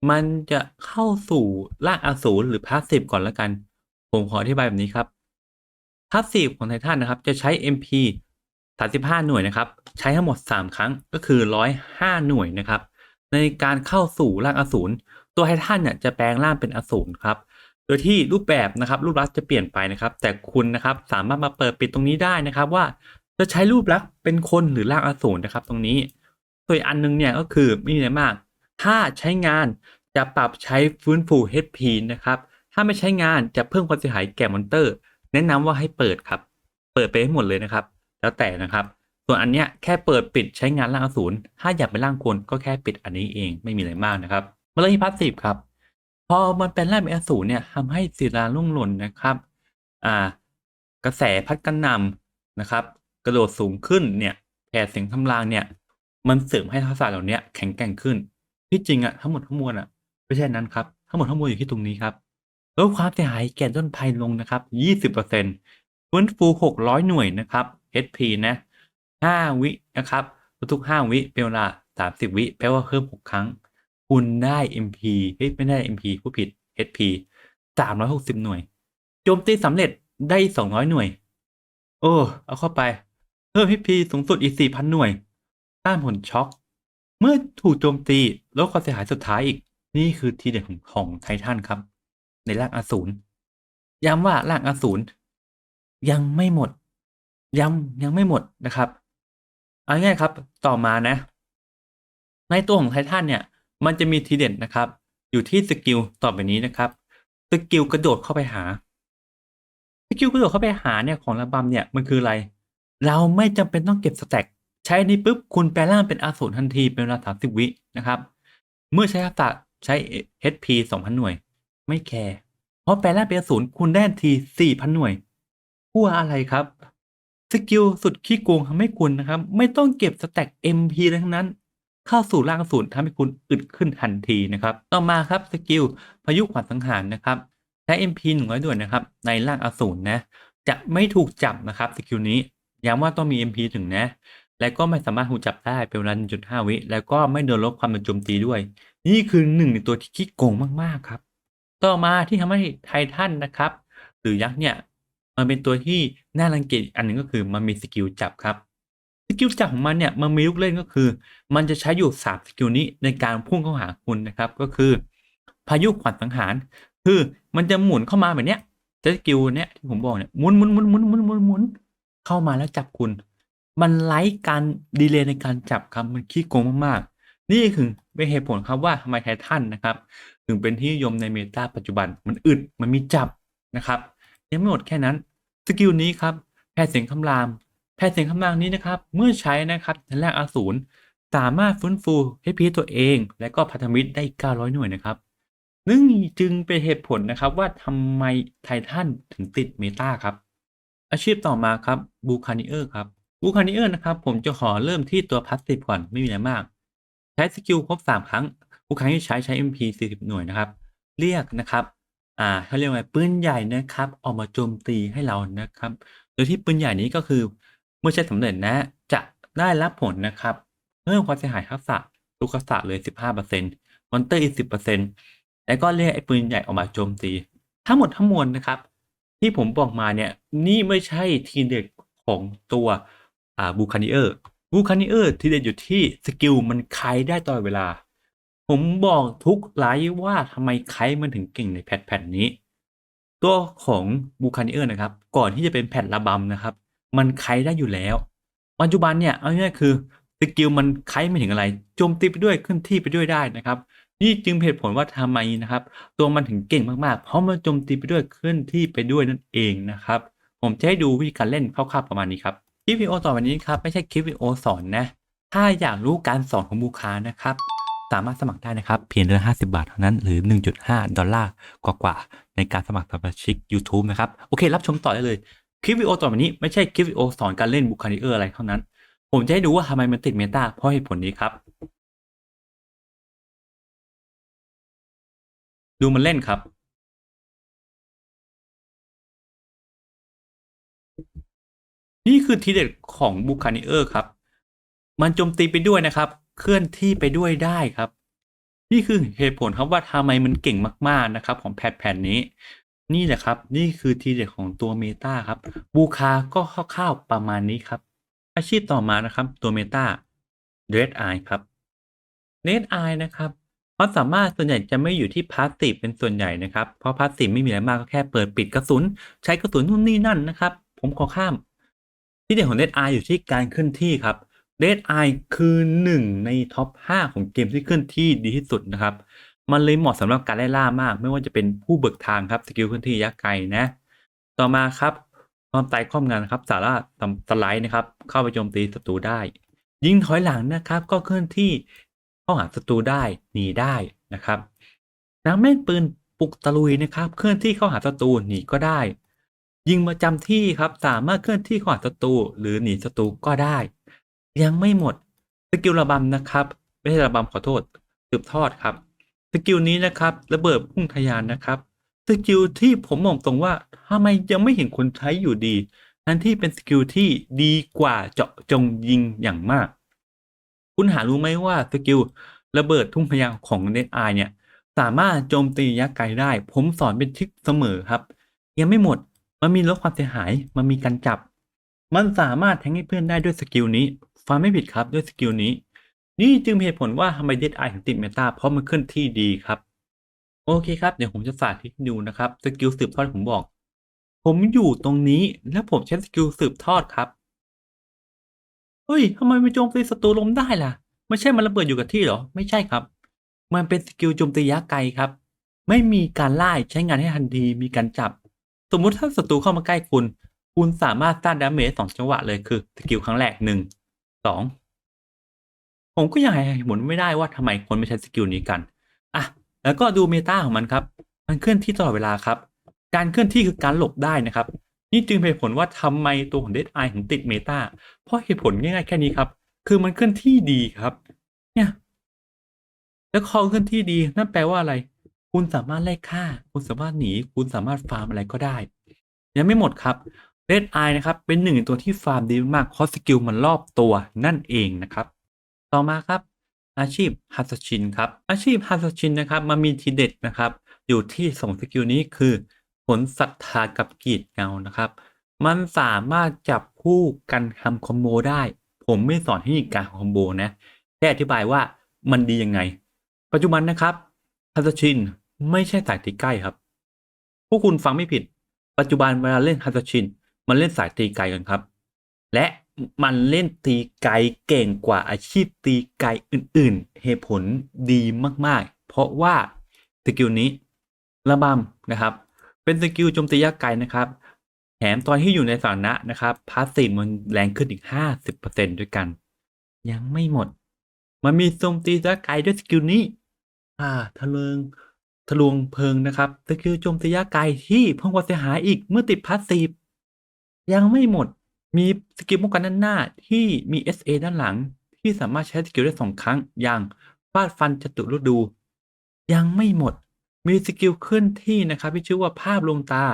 Speaker 1: มันจะเข้าสู่ร่างอสูรหรือพาสซีฟก่อนแล้วกันผมขออธิบายแบบนี้ครับพาสซีฟของไททันนะครับจะใช้ MP 35หน่วยนะครับใช้ทั้งหมด3ครั้งก็คือ105หน่วยนะครับในการเข้าสู่ร่างอสูรตัวไททันเนี่ยจะแปลงร่างเป็นอสูรครับโดยที่รูปแบบนะครับรูปลักษณ์จะเปลี่ยนไปนะครับแต่คุณนะครับสามารถมาเปิดปิดตรงนี้ได้นะครับว่าจะใช้รูปลักษณ์เป็นคนหรือร่างอสูรนะครับตรงนี้ส่วนอันนึงเนี่ยก็คือไม่มีอะไรมากถ้าใช้งานจะปรับใช้ฟื้นฟู HP นะครับถ้าไม่ใช้งานจะเพิ่มความเสียหายแก่มอนเตอร์แนะนำว่าให้เปิดครับเปิดไปให้หมดเลยนะครับแล้วแต่นะครับส่วนอันเนี้ยแค่เปิดปิดใช้งานร่างอสูรถ้าอยากเป็นร่างคนก็แค่ปิดอันนี้เองไม่มีอะไรมากนะครับมาเริ่มที่พาสซีฟครับพอมันเป็นร่างเป็นอสูรเนี่ยทำให้ศิลาลุ่งหล่นนะครับอ่ากระแสพัดกระหน่ำนะครับกระโดดสูงขึ้นเนี่ยแผ่เสียงคำรามเนี่ยมันเสริมให้ทักษะเหล่านี้แข็งแกร่งขึ้นที่จริงทั้งหมดทั้งมวลไม่ใช่นั้นครับทั้งหมดทั้งมวลอยู่ที่ตรงนี้ครับลดความเสียหายแก่ต้นภัยลงนะครับ20%ฟื้นฟู600หน่วยนะครับ HP นะ5วินะครับทุกๆ5วิเป็นเวลา30วิแปลว่าเพิ่ม6ครั้งคุณได้ MP เฮ้ยไม่ได้ MP ผู้ผิด HP 360หน่วยโจมตีสำเร็จได้200หน่วยโอ้เอาเข้าไปเพิ่ม HP สูงสุดอีก4,000หน่วยต้านผลช็อคเมื่อถูกโจมตีลดความเสียหายสุดท้ายอีกนี่คือทีเด็ดของไททันครับในร่างอสูรย้ำว่าร่างอสูรยังไม่หมดยังไม่หมดนะครับเอาง่ายๆครับต่อมานะในตัวของไททันเนี่ยมันจะมีทีเด็ดนะครับอยู่ที่สกิลต่อไปนี้นะครับสกิลกระโดดเข้าไปหา สกิลกระโดดเข้าไปหาเนี่ยของระบำเนี่ยมันคืออะไรเราไม่จำเป็นต้องเก็บสแต็กใช้อันนี้ปุ๊บคุณแปลงร่างเป็นอสูรทันทีเป็นเวลา30วินะครับเมื่อใช้ทักษะใช้ HP 2,000หน่วยไม่แคร์เพราะแปลงร่างเป็นอสูรคุณได้ทันที4,000หน่วยเพื่ออะไรครับสกิลสุดขี้โกงทำให้คุณนะครับไม่ต้องเก็บสแต็ก MP อะไรทั้งนั้นเข้าสู่ร่างอสูรทำให้คุณอึดขึ้นทันทีนะครับต่อมาครับสกิลพายุขวัญสังหารนะครับ ใช้ MP 100หน่วยนะครับในร่างอสูรนะจะไม่ถูกจับนะครับสกิลนี้ย้ำว่าต้องมี MP ถึงนะและก็ไม่สามารถถูกจับได้เป็นเวลา 1.5 วิแล้วก็ไม่โดนลดความโจมตีด้วยนี่คือหนึ่งในตัวที่ขี้โกงมากๆครับต่อมาที่ทำให้ไททันนะครับหรือยักษ์เนี่ยมันเป็นตัวที่น่ารังเกียจอีกอันหนึ่งก็คือมันมีสกิลจับครับสกิลจับของมันเนี่ยมันมีลูกเล่นก็คือมันจะใช้อยู่3สกิลนี้ในการพุ่งเข้าหาคุณนะครับก็คือพายุขวัญสังหาร คือมันจะหมุนเข้ามาแบบเนี้ยเจ็ตสกิลเนี้ยที่ผมบอกเนี่ยหมุนเข้ามาแล้วจับคุณมันไร้การดีเลย์ในการจับครับมันขี้โกงมากๆนี่คือเป็นเหตุผลครับว่าทำไม Titan นะครับถึงเป็นที่นิยมในเมตาปัจจุบันมันอึดมันมีจับนะครับยังไม่หมดแค่นั้นสกิลนี้ครับแพทย์เสียงคำรามแพทย์เสียงคำรามนี้นะครับเมื่อใช้นะครับในแรกอสูรสามารถฟื้นฟู HP ตัวเองและก็พันธมิตรได้900หน่วยนะครับ นึ่งจึงเป็นเหตุผลนะครับว่าทำไมไททันถึงติดเมตาครับอาชีพต่อมาครับ Buccaneer ครับ Buccaneer นะครับผมจะขอเริ่มที่ตัว Passive ก่อนไม่มีอะไรมากใช้สกิลครบ3ครั้งทุกครั้งที่ใช้ MP 40หน่วยนะครับเรียกนะครับเขาเรียกว่าไรปืนใหญ่นะครับออกมาโจมตีให้เรานะครับโดยที่ปืนใหญ่นี้ก็คือเมื่อใช้สำเร็จนะจะได้รับผลนะครับเพิ่มความเสียหายทักษะทุกทักษะเลย 15%มอนเตอร์อีก 10%แล้วก็เรียกไอ้ปืนใหญ่ออกมาโจมตีทั้งหมดทั้งมวลนะครับที่ผมบอกมาเนี่ยนี่ไม่ใช่ทีเด็ดของตัวBuccaneer Buccaneer ทีเด็ดอยู่ที่สกิลมันไคได้ตลอดเวลาผมบอกทุกไลฟ์ว่าทำไมไคมันถึงเก่งในแพทนี้ตัวของ Buccaneer นะครับก่อนที่จะเป็นแพทระบำนะครับมันไคได้อยู่แล้วปัจจุบันเนี่ยเอาง่ายๆคือสกิลมันไคไม่ถึงอะไรโจมตีไปด้วยเคลื่อนที่ไปด้วยได้นะครับ นี่จึงเป็นเหตุผลว่าทำไมนะครับตัวมันถึงเก่งมากๆเพราะมันโจมตีไปด้วยเคลื่อนที่ไปด้วยนั่นเองนะครับผมจะให้ดูวิธีการเล่นคร่าวๆประมาณนี้ครับคลิปวิดีโอต่อไปนี้ครับไม่ใช่คลิปวิดีโอสอนนะถ้าอยากรู้การสอนของบูคานะครับสามารถสมัครได้นะครับเพียงเดือนละ50 บาทเท่านั้นหรือ$1.5กว่าๆในการสมัครสมาชิกยูทูบนะครับโอเครับชมต่อได้เลยคลิปวิดีโอต่อไปนี้ไม่ใช่คลิปวิดีโอสอนการเล่น Buccaneer อะไรเท่านั้นผมจะให้ดูว่าทำไมมันติด Meta เพราะเหตุผลนี้ครับดูมันเล่นครับ นี่คือทีเด็ดของ Buccaneer ครับมันโจมตีไปด้วยนะครับเคลื่อนที่ไปด้วยได้ครับนี่คือเหตุผลครับว่าทำไมมันเก่งมากๆนะครับของแผ่นนี้นี่แหละครับนี่คือทีเด็ดของตัวเมตาครับบูคาก็คร่าวๆประมาณนี้ครับอาชีพต่อมานะครับตัวเมตา Red Eye ครับ Red Eye นะครับความสามารถส่วนใหญ่จะไม่อยู่ที่ Passive เป็นส่วนใหญ่นะครับเพราะ Passive ไม่มีอะไรมากก็แค่เปิดปิดกระสุนใช้กระสุนนู่นนี่นั่นนะครับผมขอข้าม ที่เด่นของ Dead Eye อยู่ที่การเคลื่อนที่ครับ Dead Eye คือหนึ่งในท็อป5ของเกมที่เคลื่อนที่ดีที่สุดนะครับมันเลยเหมาะสำหรับการไล่ล่ามากไม่ว่าจะเป็นผู้เบิกทางครับสกิลเคลื่อนที่ระยะไกลนะต่อมาครับความตายครอบงำครับสามารถสไลด์นะครับเข้าไปโจมตีศัตรูได้ยิงถอยหลังนะครับก็เคลื่อนที่เข้าหาศัตรูได้หนีได้นะครับน้ำแม่นปืนปลุกตะลุยนะครับเคลื่อนที่เข้าหาศัตรูหนีก็ได้ ยิงประจำที่ครับสามารถเคลื่อนที่เข้าหาศัตรูหรือหนีศัตรูก็ได้ยังไม่หมดสกิลระบำนะครับไม่ใช่ระบำขอโทษสืบทอดครับสกิลนี้นะครับระเบิดพุ่งทะยานนะครับสกิลที่ผมบอกตรงว่าทำไมยังไม่เห็นคนใช้อยู่ดีทั้งที่เป็นสกิลที่ดีกว่าเจาะจงยิงอย่างมากคุณหารู้ไหมว่าสกิลระเบิดทุ่งพยางของ Dead Eye เนี่ยสามารถโจมตีระยะไกลได้ผมสอนเป็นทริกเสมอครับยังไม่หมด มันมีลดความเสียหาย มันมีการจับ มันสามารถแทงให้เพื่อนได้ด้วยสกิลนี้ฟังไม่ผิดครับด้วยสกิลนี้ นี่จึงเป็นเหตุผลว่าทำไม Dead Eye ถึงติดเมตาเพราะมันเคลื่อนที่ดีครับ โอเคครับ เดี๋ยวผมจะสาธิตให้ดูนะครับสกิลสืบทอดผมบอก ผมอยู่ตรงนี้แล้วผมใช้สกิลสืบทอดครับเฮ้ยทำไมมันโจมตีศัตรูล้มได้ล่ะไม่ใช่มันระเบิดอยู่กับที่เหรอไม่ใช่ครับมันเป็นสกิลโจมตีระยะไกลครับไม่มีการไล่ใช้งานให้ทันทีมีการจับ สมมุติถ้าศัตรูเข้ามาใกล้คุณ คุณสามารถสร้างดาเมจ2จังหวะเลยคือสกิลครั้งแรก1 2ผมก็ยังหาเหตุผลไม่ได้ว่าทำไมคนไม่ใช้สกิลนี้กันอ่ะแล้วก็ดูเมตาของมันครับมันเคลื่อนที่ตลอดเวลาครับการเคลื่อนที่คือการหลบได้นะครับนี่จึงเป็นเหตุผลว่าทำไมตัวของ Dead Eye ถึงติดเมตาเพราะเหตุผลง่ายๆแค่นี้ครับคือมันเคลื่อนที่ดีครับเนี่ยแล้วคอเคลื่อนที่ดีนั่นแปลว่าอะไรคุณสามารถไล่ฆ่าคุณสามารถหนีคุณสามารถฟาร์มอะไรก็ได้ยังไม่หมดครับ Red Eye นะครับเป็นหนึ่งในตัวที่ฟาร์มดีมากเพราะสกิลมันรอบตัวนั่นเองนะครับต่อมาครับอาชีพฮัตชินครับอาชีพฮัตชินนะครับมันมีทีเด็ดนะครับอยู่ที่สองสกิลนี้คือผลศรัทธากับกีดเงานะครับมันสามารถจับคู่กันทำคอมโบได้ผมไม่สอนเทคนิคการคอมโบนะแค่อธิบายว่ามันดียังไงปัจจุบันนะครับฮัตชินไม่ใช่สายตีใกล้ครับพวกคุณฟังไม่ผิดปัจจุบันเวลาเล่นฮัตชิน มันเล่นสายตีไกลกันครับ และมันเล่นตีไกลเก่งกว่าอาชีพตีไกลอื่นๆ เหตุผลดีมากๆ เพราะว่าสกิลนี้ระบำนะครับ เป็นสกิลโจมตียะไกลนะครับ แถมตอนที่อยู่ในสถานะนะครับพาสซีฟมันแรงขึ้นอีก 50%ด้วยกัน ยังไม่หมด มันมีโจมตีระยะไกลด้วยสกิลนี้ ทะเลิงทะลวงเพลิงนะครับสกิลโจมตีระยะไกลที่เพิ่มความเสียหายอีกเมื่อติดพาสซีฟยังไม่หมดมีสกิลป้องกันด้านหน้าที่มี SA ด้านหลังที่สามารถใช้สกิลได้2ครั้งอย่างฟาดฟันจตุฤดูยังไม่หมดมีสกิลเคลื่อนที่นะครับที่ชื่อว่าภาพลวงตา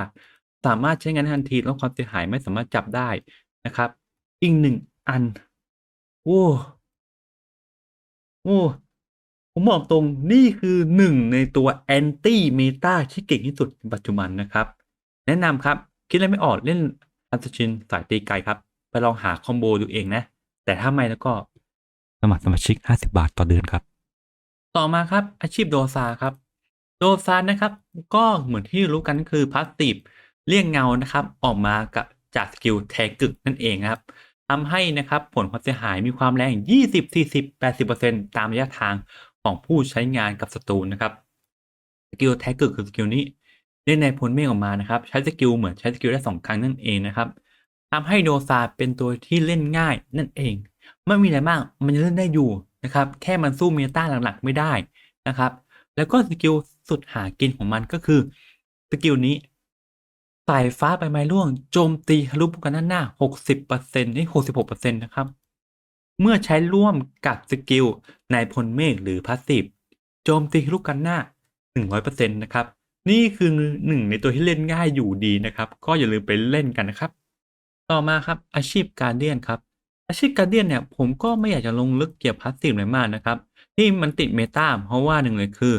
Speaker 1: สามารถใช้งานทันทีลดความเสียหายไม่สามารถจับได้นะครับอีก1อันโอ้โอ้ ผมบอกตรงนี่คือหนึ่งในตัว Anti Meta ที่เก่งที่สุดในปัจจุบันนะครับแนะนำครับคิดอะไรไม่ออกเล่น Assassin สายตีไกลครับไปลองหาคอมโบดูเองนะแต่ถ้าไม่แล้วก็สมัครสมาชิก50 บาทต่อเดือนครับต่อมาครับอาชีพโดซาครับโดซานะครับก็เหมือนที่รู้กันก็คือพาสซีฟเรียกเงานะครับออกมากับจากสกิลแทกึกนั่นเองครับทำให้นะครับผลความเสียหายมีความแรง20 40 80%ตามระยะทาง ของผู้ใช้งานกับศัตรูนะครับสกิลแท็กก็คือสกิลนี้เล่นในพลเมฆออกมานะครับใช้สกิลเหมือนใช้สกิลได้2ครั้งนั่นเองนะครับทำให้โดซาเป็นตัวที่เล่นง่ายนั่นเองไม่มีอะไรมากมันยังเล่นได้อยู่นะครับแค่มันสู้เมตาหลักๆไม่ได้นะครับแล้วก็สกิลสุดหากินของมันก็คือสกิลนี้สายฟ้าใบไม้ร่วงโจมตีทะลุป้องกันด้านหน้า60%นี่66%นะครับ เมื่อใช้ร่วมกับสกิลนายพลเมฆหรือพาสซีฟโจมตีลูกกันหน้า100%นะครับนี่คือหนึ่งในตัวที่เล่นง่ายอยู่ดีนะครับก็อย่าลืมไปเล่นกันนะครับต่อมาครับอาชีพการเดียนครับอาชีพการเดียนเนี่ยผมก็ไม่อยากจะลงลึกเกี่ยวกับพาสซีฟอะไรมากนะครับที่มันติดเมตาเพราะว่าหนึ่งเลยคือ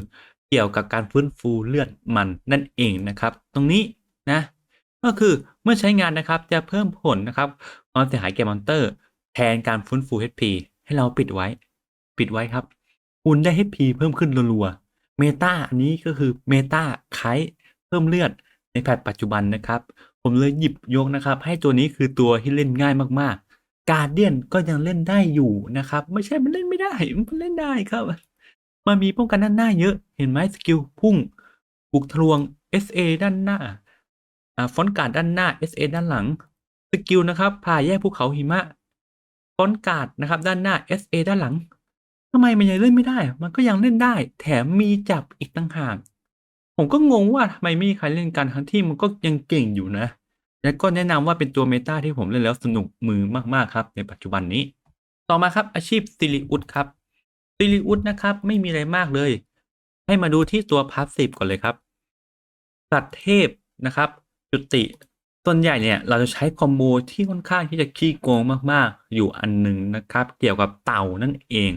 Speaker 1: เกี่ยวกับการฟื้นฟูเลือดมันนั่นเองนะครับตรงนี้นะก็คือเมื่อใช้งานนะครับจะเพิ่มผลนะครับความเสียหายแก่มอนเตอร์ แทนการฟื้นฟู HP ให้เราปิดไว้ครับคุณได้ HP เพิ่มขึ้นรัวๆเมตาอันนี้ก็คือเมตาไคเพิ่มเลือดในแพทปัจจุบันนะครับผมเลยหยิบยกนะครับให้ตัวนี้คือตัวที่เล่นง่ายมากๆ Guardian ก็ยังเล่นได้อยู่นะครับไม่ใช่มันเล่นไม่ได้มันเล่นได้ครับมันมีป้องกันด้านหน้าเยอะเห็นไหมสกิลพุ่งบุกทะลวง SA ด้านหน้าฟอนต์การ์ดด้านหน้า SA ด้านหลังสกิลนะครับผ่าแยกภูเขาหิมะ ฟอนต์การ์ดนะครับด้านหน้า SA ด้านหลังทำไมมันยังเล่นไม่ได้มันก็ยังเล่นได้แถมมีจับอีกต่างหากผมก็งงว่าทำไมไม่มีใครเล่นกันทั้งที่มันก็ยังเก่งอยู่นะและก็แนะนำว่าเป็นตัวเมตาที่ผมเล่นแล้วสนุกมือมากๆครับในปัจจุบันนี้ต่อมาครับอาชีพซิลิอุสครับซิลิอุสนะครับไม่มีอะไรมากเลยให้มาดูที่ตัวพาสซีฟก่อนเลยครับ สัตว์เทพนะครับจุติส่วนใหญ่เนี่ยเราจะใช้คอมโบที่ค่อนข้างที่จะขี้โกงมากๆอยู่อันหนึ่งนะครับเกี่ยวกับเต่านั่นเอง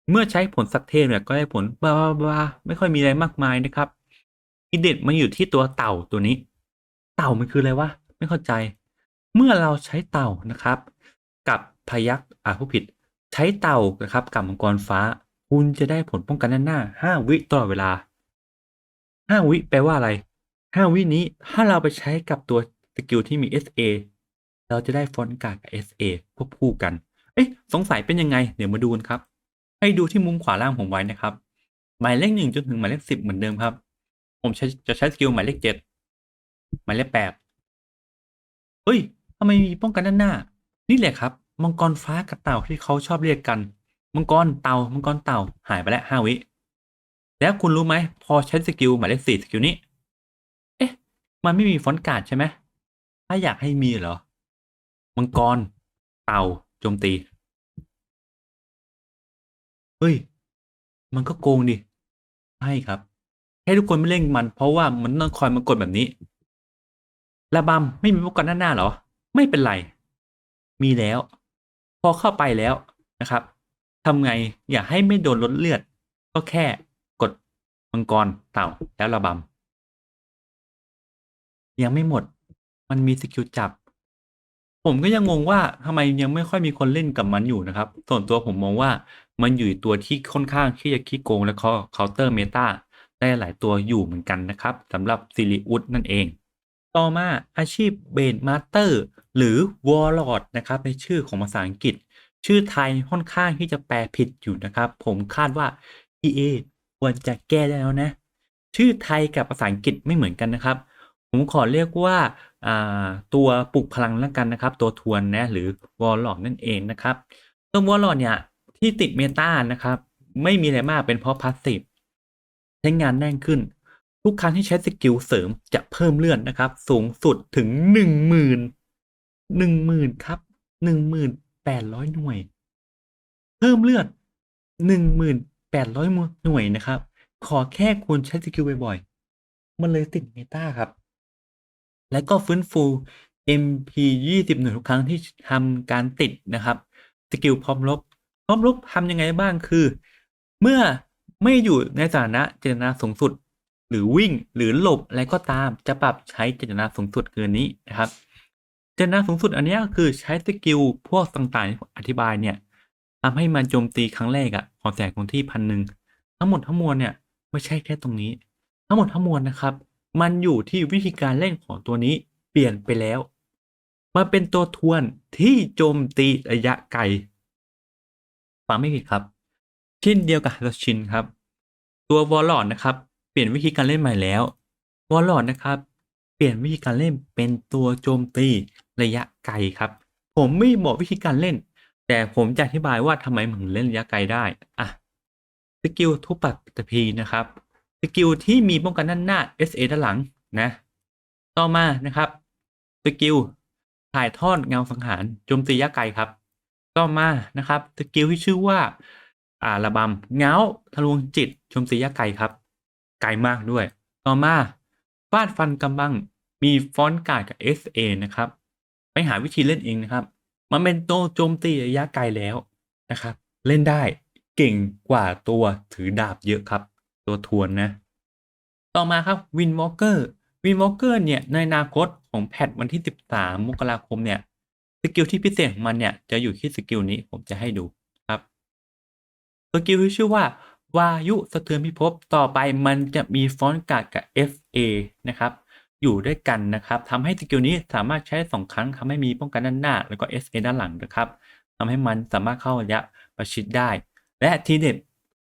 Speaker 1: เมื่อใช้ผลสัตว์เทพเนี่ยก็ได้ผลบลาๆไม่ค่อยมีอะไรมากมายนะครับทีเด็ดมันอยู่ที่ตัวเต่าตัวนี้เต่ามันคืออะไรวะไม่เข้าใจเมื่อเราใช้เต่านะครับกับพยัคฆ์ผู้ผิดใช้เต่านะครับกับมังกรฟ้าคุณจะได้ผลป้องกันด้านหน้า5 วิตลอดเวลา 5 วิแปลว่าอะไร5 วินี้ถ้าเราไปใช้กับตัวสกิลที่มี SA เราจะได้ฟอนต์การ์ดกับ SA ควบคู่กันเอ๊ะสงสัยเป็นยังไงเดี๋ยวมาดูกันครับให้ดูที่มุมขวาล่างผมไว้นะครับหมายเลข1จนถึงหมายเลข10เหมือนเดิมครับผมจะใช้สกิลหมายเลข7 หมายเลข8เฮ้ยทำไมมีป้องกันด้านหน้านี่แหละครับมังกรฟ้ากับเต่าที่เขาชอบเรียกกันมังกรเต่าหายไปแล้ว5 วิแล้วคุณรู้ไหมพอใช้สกิลหมายเลข4สกิลนี้เอ๊ะมันไม่มีฟอนต์การ์ดใช่ไหมถ้าอยากให้มีเหรอมังกรเต่าโจมตีเฮ้ยมันก็โกงดิใช่ครับให้ทุกคนไม่เล่นมันเพราะว่ามันต้องคอยมากดแบบนี้ระบำไม่มีป้องกันด้านหน้าเหรอไม่เป็นไรมีแล้วพอเข้าไปแล้วนะครับทำไงอย่าให้ไม่โดนลดเลือดก็แค่กดมังกรเต่าแล้วระบำยังไม่หมดมันมีสกิลจับผมก็ยังงงว่าทำไมยังไม่ค่อยมีคนเล่นกับมันอยู่นะครับส่วนตัวผมมองว่ามันอยู่ตัวที่ค่อนข้างที่จะขี้โกงและเคาน์เตอร์เมตาได้หลายตัวอยู่เหมือนกันนะครับสำหรับซิลิอุสนั่นเอง ต่อมาอาชีพเบนมาสเตอร์หรือวอร์ลอดนะครับในชื่อของภาษาอังกฤษชื่อไทยค่อนข้างที่จะแปลผิดอยู่นะครับผมคาดว่า EA ควรจะแก้ได้แล้วนะชื่อไทยกับภาษาอังกฤษไม่เหมือนกันนะครับผมขอเรียกว่าอ่ตัวปลุกพลังแล้วกันนะครับตัวทวนนะหรือวอร์ลอดนั่นเองนะครับตัววอร์ลอดเนี่ยที่ติดเมตานะครับไม่มีอะไรมากเป็นเพราะพาสซีฟใช้งานแน่นขึ้น ทุกครั้งที่ใช้สกิลเสริมจะเพิ่มเลือดนะครับสูงสุดถึง10,000ครับ1800หน่วยเพิ่มเลือด1800หน่วยนะครับขอแค่คุณใช้สกิลบ่อยๆมันเลยติดเมตาครับและก็ฟื้นฟู MP 20หน่วยทุกครั้งที่ทำการติดนะครับสกิลพร้อมรบทำยังไงบ้างคือเมื่อไม่อยู่ในสถานะเจตนาสูงสุด หรือวิ่งหรือหลบอะไรก็ตามจะปรับใช้เจตนาสูงสุดเกินนี้นะครับเจตนาสูงสุดอันนี้ก็คือใช้สกิลพวกต่างๆที่อธิบายเนี่ยทำให้มันโจมตีครั้งแรกของแสงคงที่1,000ทั้งหมดทั้งมวลเนี่ยไม่ใช่แค่ตรงนี้ทั้งหมดทั้งมวลนะครับมันอยู่ที่วิธีการเล่นของตัวนี้เปลี่ยนไปแล้วมาเป็นตัวทวนที่โจมตีระยะไกลฟังไม่ผิดครับเช่นเดียวกับฮัตชินครับตัววอลลอดนะครับเปลี่ยนวิธีการเล่นใหม่แล้ว วอลลอดนะครับเปลี่ยนวิธีการเล่นเป็นตัวโจมตีระยะไกลครับผมไม่บอกวิธีการเล่นแต่ผมจะอธิบายว่าทำไมผมถึงเล่นระยะไกลได้อ่ะสกิลทุบปัตตภีนะครับสกิลที่มีป้องกันด้านหน้า SA ด้านหลังนะต่อมานะครับสกิลถ่ายทอดเงาสังหารโจมตีระยะไกลครับต่อมานะครับสกิลที่ชื่อว่าระบำเงาทะลวงจิตโจมตีระยะไกลครับไกลมากด้วยต่อมา ฟาดฟันกำบังมีฟอนต์การ์ดกับ SA นะครับไปหาวิธีเล่นเองนะครับมันเป็นตัวโจมตีระยะไกลแล้วนะครับเล่นได้เก่งกว่าตัวถือดาบเยอะครับตัวทวนนะต่อมาครับวินวอล์กเกอร์เนี่ยในอนาคตของแพทวันที่13มกราคมเนี่ยสกิลที่พิเศษของมันเนี่ยจะอยู่ที่สกิลนี้ผมจะให้ดูครับ สกิลที่ชื่อว่าวายุสะเทือนพิภพต่อไปมันจะมีฟอนต์การ์ดกับ FA นะครับอยู่ด้วยกันนะครับทำให้สกิลนี้สามารถใช้2ครั้งทำให้มีป้องกันด้านหน้าแล้วก็ SA ด้านหลังนะครับทำให้มันสามารถเข้าระยะประชิดได้และทีเด็ด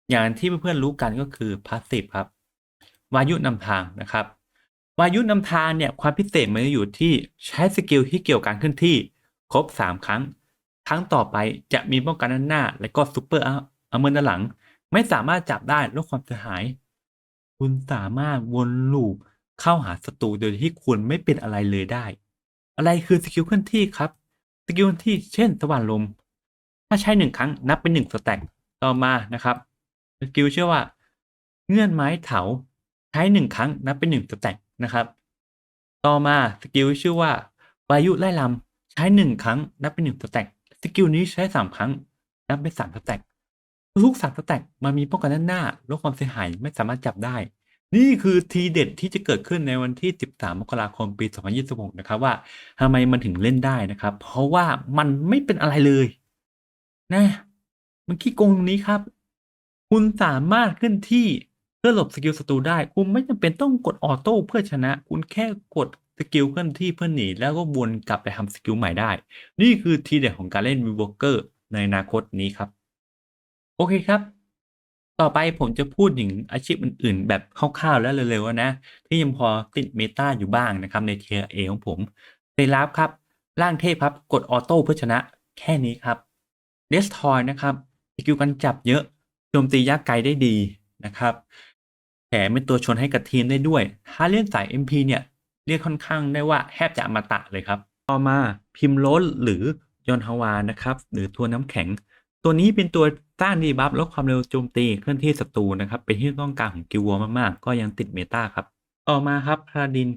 Speaker 1: อย่างที่เพื่อนๆรู้กันก็คือพาสซีฟครับวายุนำทางนะครับวายุนำทางเนี่ยความพิเศษมันจะอยู่ที่ใช้สกิลที่เกี่ยวกับการเคลื่อนที่ครบ3ครั้งครั้งต่อไปจะมีป้องกันด้านหน้าและก็ซูเปอร์เมอด้านหลังไม่สามารถจับได้ลดความเสียหายคุณสามารถวนลูปเข้าหาศัตรูโดยที่คุณไม่เป็นอะไรเลยได้อะไรคือสกิลเคลื่อนที่ครับสกิลเคลื่อนที่เช่นสว่านลมถ้าใช้1ครั้งนับเป็น1สแต็กต่อมานะครับสกิลชื่อว่าเงื่อนไม้เถาใช้1ครั้งนับเป็น1สแต็กนะครับต่อมาสกิลชื่อว่าวายุไล่ลำใช้1ครั้งนับเป็น1สแต็กสกิลนี้ใช้3ครั้งนับเป็น3สแต็ก ทุก3สแต็กมันมีป้องกันด้านหน้าลดความเสียหายไม่สามารถจับได้ นี่คือทีเด็ดที่จะเกิดขึ้นในวันที่13มกราคมปี2026นะครับว่าทำไมมันถึงเล่นได้นะครับเพราะว่ามันไม่เป็นอะไรเลยนะมันขี้โกงตรงนี้ครับคุณสามารถเคลื่อนที่เพื่อหลบสกิลศัตรูได้คุณไม่จำเป็นต้องกดออโต้เพื่อชนะคุณแค่กดสกิลเคลื่อนที่เพื่อหนีแล้วก็วนกลับไปทำสกิลใหม่ได้นี่คือทีเด็ดของการเล่น Windwalker ในอนาคตนี้ครับ โอเคครับ ต่อไปผมจะพูดถึงอาชีพอื่นๆแบบคร่าวๆและเร็วๆอะนะที่ยังพอติด Meta อยู่บ้างนะครับใน Tier A ของผมเซราฟครับร่างเทพครับกดออโต้เพื่อชนะแค่นี้ครับ Destroy นะครับสกิลกันจับเยอะโจมตีระยะไกลได้ดีนะครับแถมเป็นตัวชนให้กับทีมได้ด้วยถ้าเล่นสาย MP เนี่ยเรียกค่อนข้างได้ว่าแทบจะอมตะเลยครับต่อมาพิมโรสหรือยอนฮาวานะครับหรือตัวน้ำแข็ง ตัวนี้เป็นตัวต้าน debuff ลดความเร็วโจมตีเคลื่อนที่ศัตรูนะครับเป็นที่ต้องการของ Guild Wars มากๆก็ยังติด Meta ครับต่อมาครับ Paladin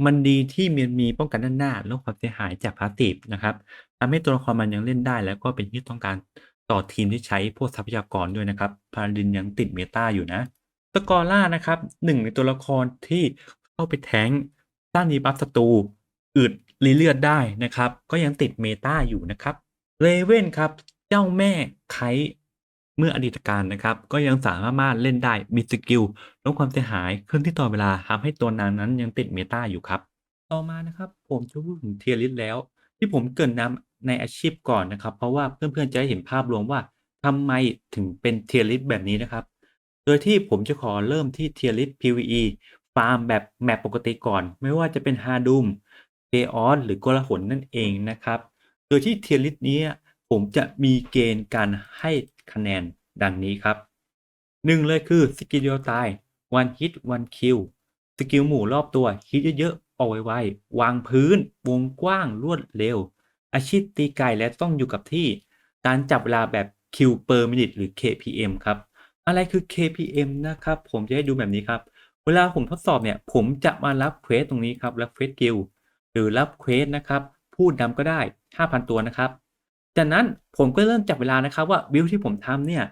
Speaker 1: มันดีที่มันมีป้องกันด้านหน้าลดความเสียหายจาก Passive นะครับทำให้ตัวละครมันยังเล่นได้แล้วก็เป็นที่ต้องการต่อทีมที่ใช้พวกทรัพยากรด้วยนะครับ Paladin ยังติด Meta อยู่นะ Scorla นะครับหนึ่งในตัวละครที่เข้าไปแท้งต้าน debuff ศัตรูอึดรีเลือดได้นะครับก็ยังติด Meta อยู่นะครับ Raven ครับ เจ้าแม่ไคท์เมื่ออดีตการนะครับก็ยังสามารถเล่นได้มีสกิลลดความเสียหายเคลื่อนที่ต่อเวลาทำให้ตัวนางนั้นยังติด Meta อยู่ครับต่อมานะครับผมจะพูดถึง Tier List แล้วที่ผมเกริ่นนำในอาชีพก่อนนะครับเพราะว่าเพื่อนๆจะได้เห็นภาพรวมว่าทำไมถึงเป็น Tier List แบบนี้นะครับโดยที่ผมจะขอเริ่มที่ Tier List PVE ฟาร์มแบบแมปปกติก่อนไม่ว่าจะเป็น Hardum Chaos หรือโกลาหลนั่นเองนะครับโดยที่ Tier List นี้ ผมจะมีเกณฑ์การให้คะแนนดังนี้ครับ1เลยคือสกิลเดียวตาย one hit one kill สกิลหมู่รอบตัวฮิตเยอะๆออกไวๆวางพื้นวงกว้างรวดเร็วอาชีพตีไก่และต้องอยู่กับที่การจับเวลาแบบ Kill per minute หรือ KPM ครับอะไรคือ KPM นะครับผมจะให้ดูแบบนี้ครับเวลาผมทดสอบเนี่ยผมจะมารับเควสตรงนี้ครับรับเควสกิลหรือรับเควสนะครับพูดนำก็ได้ 5,000 ตัวนะครับ จากนั้นผมก็เริ่มจับเวลานะครับว่าบิลที่ผมทำเนี่ย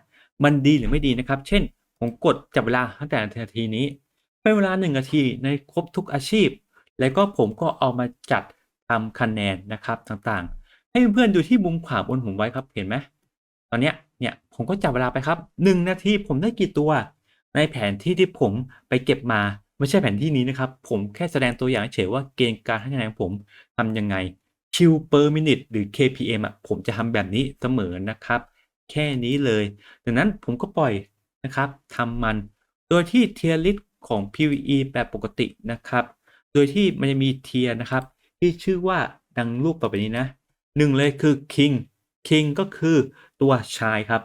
Speaker 1: มันดีหรือไม่ดีนะครับเช่นผมกดจับเวลาตั้งแต่นาทีนี้เป็นเวลา1นาทีในครบทุกอาชีพแล้วก็ผมก็เอามาจัดทำคะแนนนะครับต่างๆให้เพื่อนๆดูที่มุมขวาบนผมไว้ครับเห็นไหมตอนเนี้ยเนี่ยผมก็จับเวลาไปครับ1นาทีผมได้กี่ตัวในแผนที่ที่ผมไปเก็บมาไม่ใช่แผนที่นี้นะครับผมแค่แสดงตัวอย่างเฉยๆว่าเกณฑ์การให้คะแนนของผมทำยังไง Kill per minute หรือ KPM อะผมจะทำแบบนี้เสมอนะครับแค่นี้เลยดังนั้นผมก็ปล่อยนะครับทำมันโดยที่ Tier List ของ PVE แบบปกตินะครับโดยที่มันจะมี Tier นะครับที่ชื่อว่าดังรูปต่อไปนี้นะ1เลยคือ King King ก็คือตัวชายครับ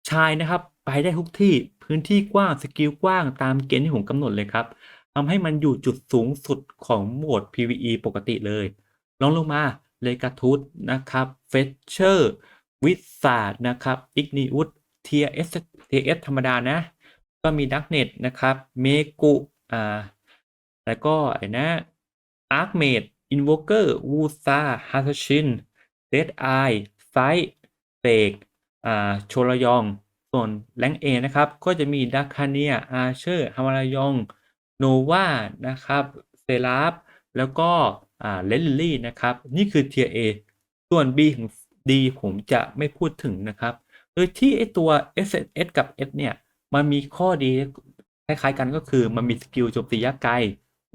Speaker 1: ชายนะครับไปได้ทุกที่พื้นที่กว้างสกิลกว้างตามเกณฑ์ที่ผมกำหนดเลยครับทำให้มันอยู่จุดสูงสุดของโหมด PVE ปกติเลยรองลงมา Legatus นะครับ Fetcher Wizard นะครับ Igneous TS ธรรมดานะก็มี Darknet นะครับ Meku อ่าแล้วก็อะไรนะ Archmage Invoker Wusa Hashashin Deadeye Sight Sage โชลยองส่วน Rank A นะครับก็จะมี Darkania Archer Hamarayong Nova นะครับ Seraph แล้วก็Leslie นะครับนี่คือ Tier A ส่วน B ถึง D ผมจะไม่พูดถึงนะครับโดยที่ไอ้ตัว SSS กับ S เนี่ยมันมีข้อดีคล้ายๆกันก็คือมันมีสกิลโจมตีระยะไกล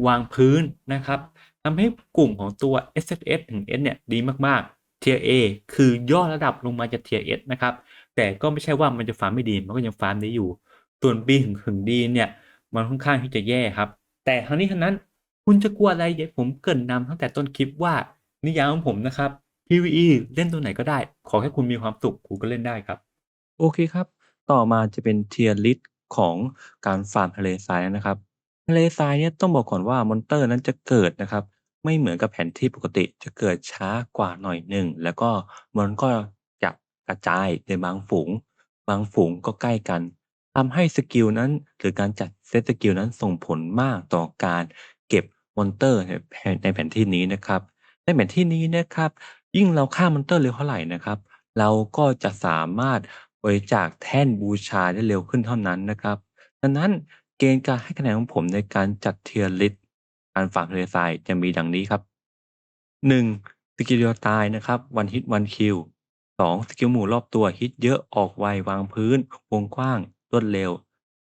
Speaker 1: วางพื้นนะครับทำให้กลุ่มของตัว SSS ถึง S เนี่ยดีมากๆ Tier A คือย่อระดับลงมาจาก Tier S นะครับแต่ก็ไม่ใช่ว่ามันจะฟาร์มไม่ดีมันก็ยังฟาร์มได้อยู่ส่วน B ถึง D เนี่ยมันค่อนข้างที่จะแย่ครับแต่ทั้งนี้ทั้งนั้น คุณจะกลัวอะไรเดี๋ยวผมเกริ่นนำตั้งแต่ต้นคลิปว่านิยามของผมนะครับ PVE เล่นตัวไหนก็ได้ขอแค่คุณมีความสุขคุณก็เล่นได้ครับโอเคครับต่อมาจะเป็น Tier List ของการฟาร์มทะเลทรายนะครับทะเลทรายเนี่ยต้องบอกก่อนว่ามอนสเตอร์นั้นจะเกิดนะครับไม่เหมือนกับแผนที่ปกติจะเกิดช้ากว่าหน่อยหนึ่งแล้วก็มันก็จะกระจายในบางฝูงก็ใกล้กันทำให้สกิลนั้นหรือการจัดเซตสกิลนั้นส่งผลมากต่อการเก็บมอนสเตอร์ในแผนที่นี้นะครับในแผนที่นี้นะครับยิ่งเราฆ่ามอนสเตอร์เร็วเท่าไรนะครับ เราก็จะสามารถบริจาคแท่นบูชาได้เร็วขึ้นเท่านั้นนะครับดังนั้นเกณฑ์การให้คะแนนของผมในการจัด Tier List การฝากทะเลทรายจะมีดังนี้ครับ1สกิลเดียวตายนะครับ One Hit One Kill 2สกิลหมู่รอบตัวฮิตเยอะออกไววางพื้นวงกว้างรวดเร็ว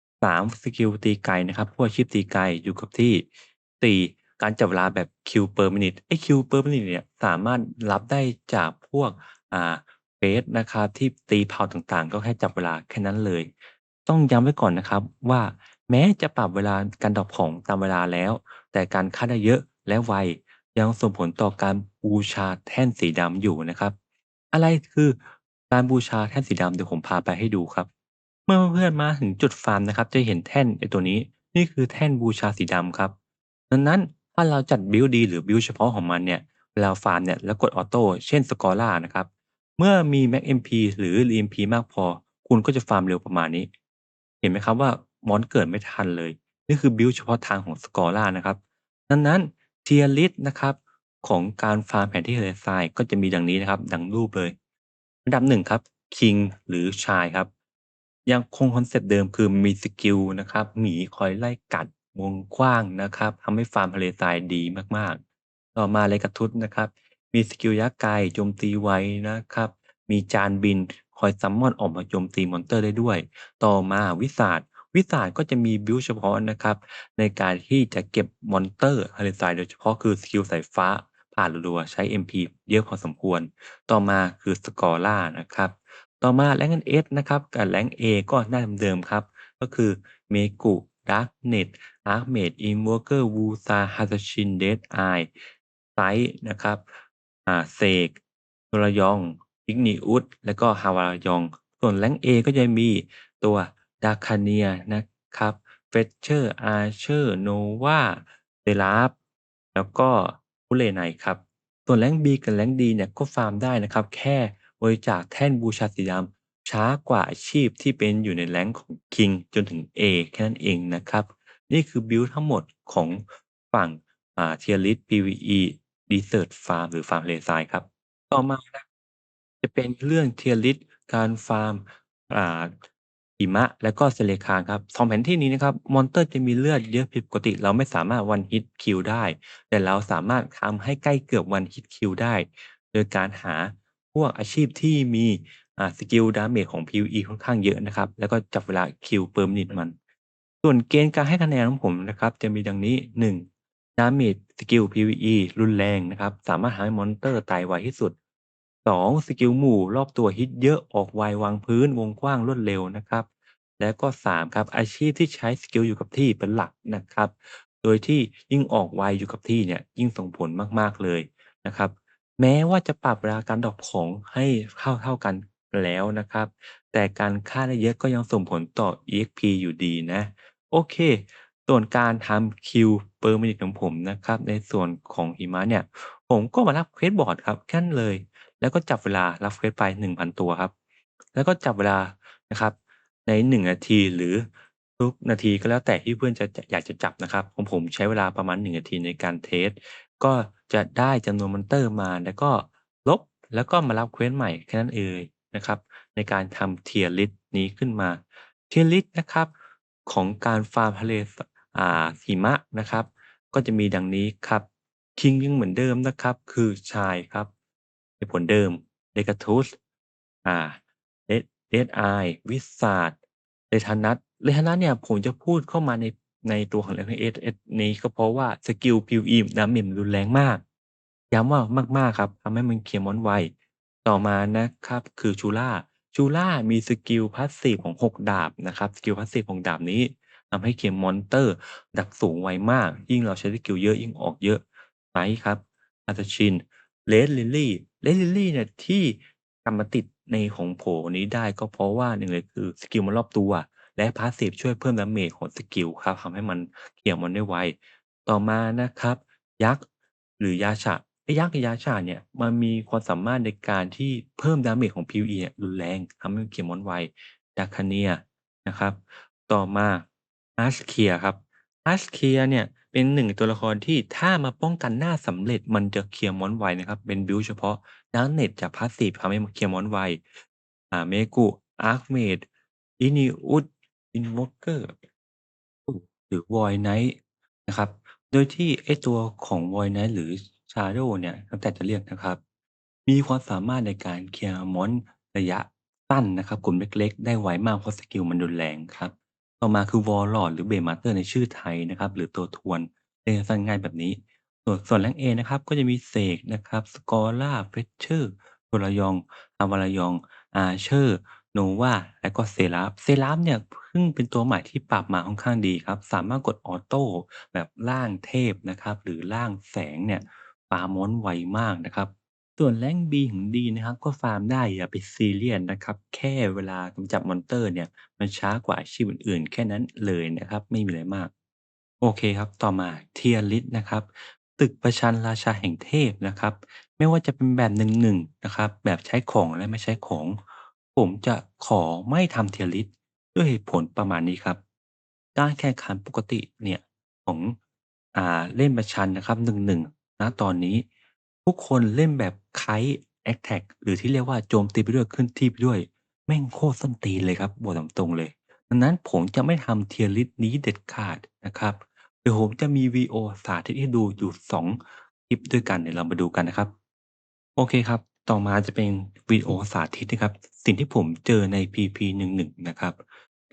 Speaker 1: 3สกิลตีไกลนะครับพวกอาชีพตีไกลอยู่กับที่4การจับเวลาแบบ Kill per minute ไอ้ Kill per minute เนี่ยสามารถรับได้จากพวกเฟสนะครับที่ตีเผาต่างๆก็แค่จับเวลาแค่นั้นเลย
Speaker 2: ต้องย้ำไว้ก่อนนะครับว่าแม้จะปรับเวลาการดรอปของตามเวลาแล้วแต่การฆ่าได้เยอะและไวยังส่งผลต่อการบูชาแท่นสีดำอยู่นะครับอะไรคือการบูชาแท่นสีดำเดี๋ยวผมพาไปให้ดูครับเมื่อเพื่อนๆมาถึงจุดฟาร์มนะครับจะเห็นแท่นไอ้ตัวนี้นี่คือแท่นบูชาสีดำครับดังนั้นถ้าเราจัดบิลดีหรือบิลเฉพาะของมันเนี่ยเวลาฟาร์มเนี่ยแล้วกดออโต้เช่นสกอร่านะครับ เมื่อมี MacMP หรือ EMP มากพอคุณก็จะฟาร์มเร็วประมาณนี้เห็นไหมครับว่ามอนเกิดไม่ทันเลยนี่คือบิลด์เฉพาะทางของ Scholar นะครับดังนั้น Tier List นะครับของการฟาร์มแผนที่ทะเลทรายก็จะมีดังนี้นะครับดังรูปเลยอันดับ1ครับ King หรือ Shy ครับยังคงคอนเซปต์เดิมคือมีสกิลนะครับหมีคอยไล่กัดวงกว้างนะครับทำให้ฟาร์มทะเลทรายดีมากๆต่อมา Legatus นะครับ มีสกิลยักษ์ไกโจมตีไวนะครับ มีจานบินคอยซัมมอนออกมาโจมตีมอนเตอร์ได้ด้วย ต่อมาวิสาจก็จะมีบิลด์เฉพาะนะครับในการที่จะเก็บมอนเตอร์ทะเลทรายโดยเฉพาะคือสกิลสายฟ้าผ่านรัวๆใช้ MP เยอะพอสมควร ต่อมาคือ Scholar นะครับ ต่อมา Rank S นะครับกับ Rank A ก็หน้าเดิมๆครับก็คือ Meku Darknet Archmage Invoker Wusa Hatachin Deadeye ไซต์นะครับเสกโ o รยองอิกนิอุสแล้วก็ฮาวารายองส่วน Rank A ก็จะมีตัวดาคาเนียนะครับเฟเชอร์อาร์เชอร์โนวาเซราฟแล้วก็ผู้เลไนครับส่วน Rank B กับ Rank D เนี่ยก็ฟาร์มได้นะครับแค่บริจาคแท่นบูชาสีดำช้ากว่าอาชีพที่เป็นอยู่ใน Rank ของ King จนถึง A แค่นั้นเองนะครับนี่คือบิลด์ทั้งหมดของฝั่งTier List PVE Desert Farm หรือฟาร์มทะเลทรายครับต่อมานะจะเป็นเรื่อง Tier List การฟาร์มอ่าหิมะและก็เซเลคานครับ2แผนที่นี้นะครับมอนสเตอร์จะมีเลือดเยอะผิดปกติเราไม่สามารถ One Hit Kill ได้แต่เราสามารถทำให้ใกล้เกือบ One Hit Kill ได้โดยการหาพวกอาชีพที่มีสกิลดาเมจของ PVE ค่อนข้างเยอะนะครับแล้วก็จับเวลาคิล per minute มันส่วนเกณฑ์การให้คะแนนของผมนะครับจะมีดังนี้1 Damage สกิล PVE รุนแรงนะครับสามารถทำให้มอนสเตอร์ตายไวที่สุด2สกิลหมู่รอบตัวฮิตเยอะออกไววางพื้นวงกว้างรวดเร็วนะครับแล้วก็3ครับอาชีพที่ใช้สกิลอยู่กับที่เป็นหลักนะครับโดยที่ยิ่งออกไวอยู่กับที่เนี่ยยิ่งส่งผลมากๆเลยนะครับแม้ว่าจะปรับเวลาการดรอปของให้เท่ากันแล้วนะครับแต่การฆ่าได้เยอะก็ยังส่งผลต่อ EXP อยู่ดีนะ โอเค ส่วนการทำคิว per minute ของผมนะครับในส่วนของหิมะเนี่ยผมก็มารับเควสบอร์ดครับแค่นั้นเลยแล้วก็จับเวลารับเควสไป1,000ตัวครับแล้วก็จับเวลานะครับใน1นาทีหรือทุกนาทีก็แล้วแต่ที่เพื่อนจะอยากจะจับนะครับของผมใช้เวลาประมาณ1นาทีในการเทสต์ก็จะได้จำนวนมอนเตอร์มาแล้วก็ลบแล้วก็มารับเควสใหม่แค่นั้นเองนะครับในการทำ Tier List นี้ขึ้นมา Tier List นะครับของการฟาร์มทะเลหิมะนะครับก็จะมีดังนี้ครับ King ยังเหมือนเดิมนะครับคือชายครับเหตุผลเดิม Legatus อ่า Deadeye Wizard Retanut Retanut เนี่ยผมจะพูดเข้ามาในตัวของ Retanus นี้ก็เพราะว่าสกิล PVE ดาเมจมันรุนแรงมากย้ำว่ามากๆครับทำให้มันเคลียร์มอนไวต่อมานะครับคือ Chula มีสกิลพาสซีฟของ6ดาบนะครับสกิลพาสซีฟของดาบนี้ทำให้เคลียร์มอนเตอร์ระดับสูงไวมากยิ่งเราใช้สกิลเยอะยิ่งออกเยอะไ i ครับ Assassin Red Lily Red Lily เนี่ยที่กลับมาติดในของโผนี้ได้ก็เพราะว่า1เลยคือสกิลมันรอบตัวและพาสซีฟช่วยเพิ่มดาเมจของสกิลครับทำให้มันเคลียร์มอนได้ไวต่อมานะครับยักษ์หรือยาฉะไอ้ยักษ์กับยาฉะเนี่ยมันมีความสามารถในการที่เพิ่มดาเมจของ PVE เนี่ยรุนแรงทำให้มันเคลียร์มอนไว Darkania นะครับต่อมา Archkia ครับ Archkia เนี่ยเป็น1ตัวละครที่ถ้ามาป้องกันหน้าสำเร็จมันจะเคลียร์มอนไวนะครับเป็นบิลด์เฉพาะ Darknet จากพาสซีฟทำให้มันเคลียร์มอนไวMeku Archmage Inius Invoker หรือ Void Knight นะครับ โดยที่ไอ้ตัวของ Void Knight หรือ Shadow เนี่ยแล้วแต่จะเรียกนะครับ มีความสามารถในการเคลียร์มอนระยะสั้นนะครับกลุ่มเล็กๆได้ไวมากเพราะสกิลมันรุนแรงครับต่อมาคือ Warlord หรือ Beastmaster ในชื่อไทยนะครับหรือตัวทวนเรียกสั้นๆง่ายแบบนี้ส่วน Rank A นะครับก็จะมีเสกนะครับ Scholar Fetcher โ o รายอง Amarayong Archer Nova และก็ Seraph เนี่ย ซึ่งเป็นตัวใหม่ที่ปรับมาค่อนข้างดีครับสามารถกดออโต้แบบร่างเทพนะครับหรือร่างแสงเนี่ยฟาร์มมอนไวมากนะครับส่วน Rank B ของดีนะครับก็ฟาร์มได้อย่าไปซีเรียสนะครับแค่เวลากำจัดมอนเตอร์เนี่ยมันช้ากว่าอาชีพอื่นๆแค่นั้นเลยนะครับไม่มีอะไรมากโอเคครับต่อมา Tier List นะครับตึกประชันราชาแห่งเทพนะครับไม่ว่าจะเป็นแบบ1-1นะครับแบบใช้ของและไม่ใช้ของผมจะขอไม่ทำ Tier List ด้วยเหตุผลประมาณนี้ครับการแข่งขันปกติเนี่ยของเล่นประชันนะครับ1-1ณตอนนี้ทุกคนเล่นแบบ Kite Attack หรือที่เรียกว่าโจมตีไปด้วยเคลื่อนที่ไปด้วยแม่งโคตรส้นตีนเลยครับบอกตามตรงเลยดังนั้นผมจะไม่ทำ Tier List นี้เด็ดขาดนะครับเดี๋ยวผมจะมีวิดีโอสาธิตให้ดูอยู่2คลิปด้วยกันเดี๋ยวเรามาดูกันนะครับ โอเคครับ ต่อมาจะเป็นวิดีโอสาธิตนะครับ สิ่งที่ผมเจอใน PP11 นะครับ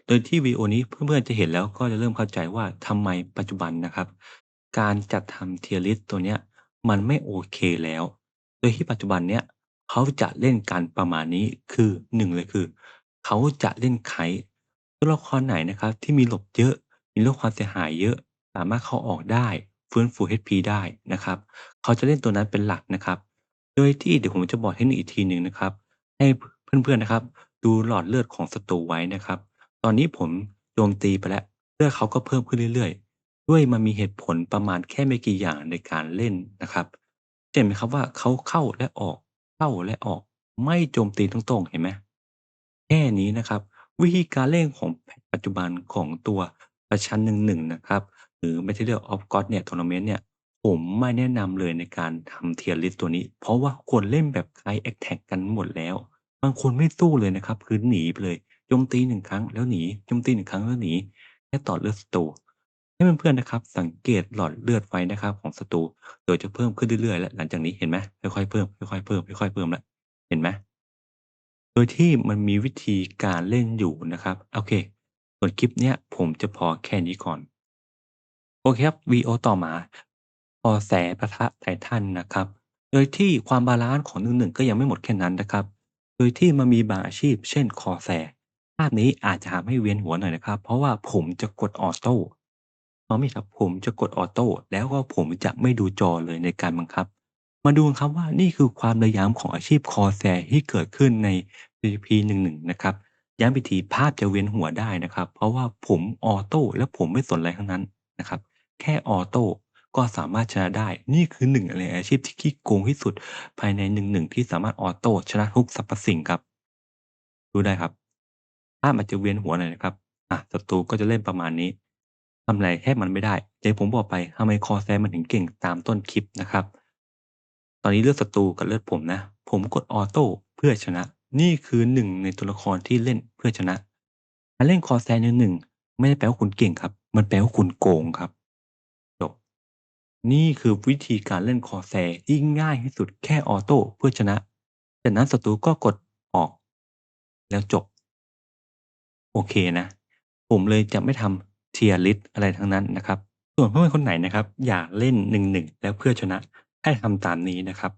Speaker 2: โดยที่วิดีโอนี้เพื่อนๆจะเห็นแล้วก็จะเริ่มเข้าใจว่าทำไมปัจจุบันนะครับ การจัดทำ Tier List ตัวเนี้ยมันไม่โอเคแล้ว โดยที่ปัจจุบันเนี้ยเขาจะเล่นกันประมาณนี้คือ1เลยคือเขาจะเล่น Kite ตัวละครไหนนะครับที่มีหลบเยอะมีลดความเสียหายเยอะสามารถเข้าออกได้ฟื้นฟู HP ได้นะครับเขาจะเล่นตัวนั้นเป็นหลักนะครับ โดยที่เดี๋ยวผมจะบอกเทคนิคอีกทีหนึ่งนะครับให้เพื่อนๆนะครับดูหลอดเลือดของศัตรูไว้นะครับตอนนี้ผมโจมตีไปแล้วเลือดเขาก็เพิ่มขึ้นเรื่อยๆด้วยมันมีเหตุผลประมาณแค่ไม่กี่อย่างในการเล่นนะครับจะเห็นไหมครับว่าเขาเข้าและออกเข้าและออกไม่โจมตีตรงๆเห็นไหมแค่นี้นะครับวิธีการเล่นของแพทปัจจุบันของตัวประชัน1-1นะครับหรือ Material of God เนี่ย Tournament เนี่ย ผมไม่แนะนำเลยในการทำ Tier List ตัวนี้เพราะว่าคนเล่นแบบ Kite Attack กันหมดแล้วบางคนไม่สู้เลยนะครับคือหนีไปเลยโจมตี1ครั้งแล้วหนีโจมตี1ครั้งแล้วหนีแค่ต่อเลือดศัตรูให้เพื่อนๆนะครับสังเกตหลอดเลือดไว้นะครับของศัตรูโดยจะเพิ่มขึ้นเรื่อยๆแล้วหลังจากนี้เห็นไหมค่อยๆเพิ่มค่อยๆเพิ่มค่อยๆเพิ่มแล้วเห็นไหมโดยที่มันมีวิธีการเล่นอยู่นะครับโอเคส่วนคลิปเนี้ยผมจะพอแค่นี้ก่อน โอเคครับวีดีโอต่อมาคอแสปะทะไททันนะครับโดยที่ความบาลันซ์ของ1-1ก็ยังไม่หมดแค่นั้นนะครับโดยที่มันมีบางอาชีพเช่นคอแสภาพนี้อาจจะทำให้เวียนหัวหน่อยนะครับเพราะว่าผมจะกดออโต้พร้อมไหมครับผมจะกดออโต้แล้วก็ผมจะไม่ดูจอเลยในการบังคับมาดูกันครับว่านี่คือความระย้ำของอาชีพคอแสที่เกิดขึ้นใน PVP 1-1นะครับย้ำอีกทีภาพจะเวียนหัวได้นะครับเพราะว่าผมออโต้และผมไม่สนอะไรทั้งนั้นนะครับ แค่ออโต้ก็สามารถชนะได้ นี่คือหนึ่งในอาชีพที่ขี้โกงที่สุดภายใน1-1ที่สามารถออโต้ชนะทุกสรรพสิ่งครับดูได้ครับภาพอาจจะเวียนหัวหน่อยนะครับศัตรูก็จะเล่นประมาณนี้ทำอะไรแทบมันไม่ได้อย่างที่ผมบอกไปทำไม Corsair มันถึงเก่งตามต้นคลิปนะครับตอนนี้เลือดศัตรูกับเลือดผมนะผมกดออโต้เพื่อชนะนี่คือหนึ่งในตัวละครที่เล่นเพื่อชนะการเล่น Corsair 1-1ไม่ได้แปลว่าคุณเก่งครับมันแปลว่าคุณโกงครับจบ นี่คือวิธีการเล่น Corsair ที่ง่ายที่สุดแค่ออโต้เพื่อชนะจากนั้นศัตรูก็กดออกแล้วจบโอเคนะผมเลยจะไม่ทำ Tier List อะไรทั้งนั้นนะครับส่วนเพื่อนๆคนไหนนะครับอยากเล่น1-1แล้วเพื่อชนะให้ทำตามนี้นะครับ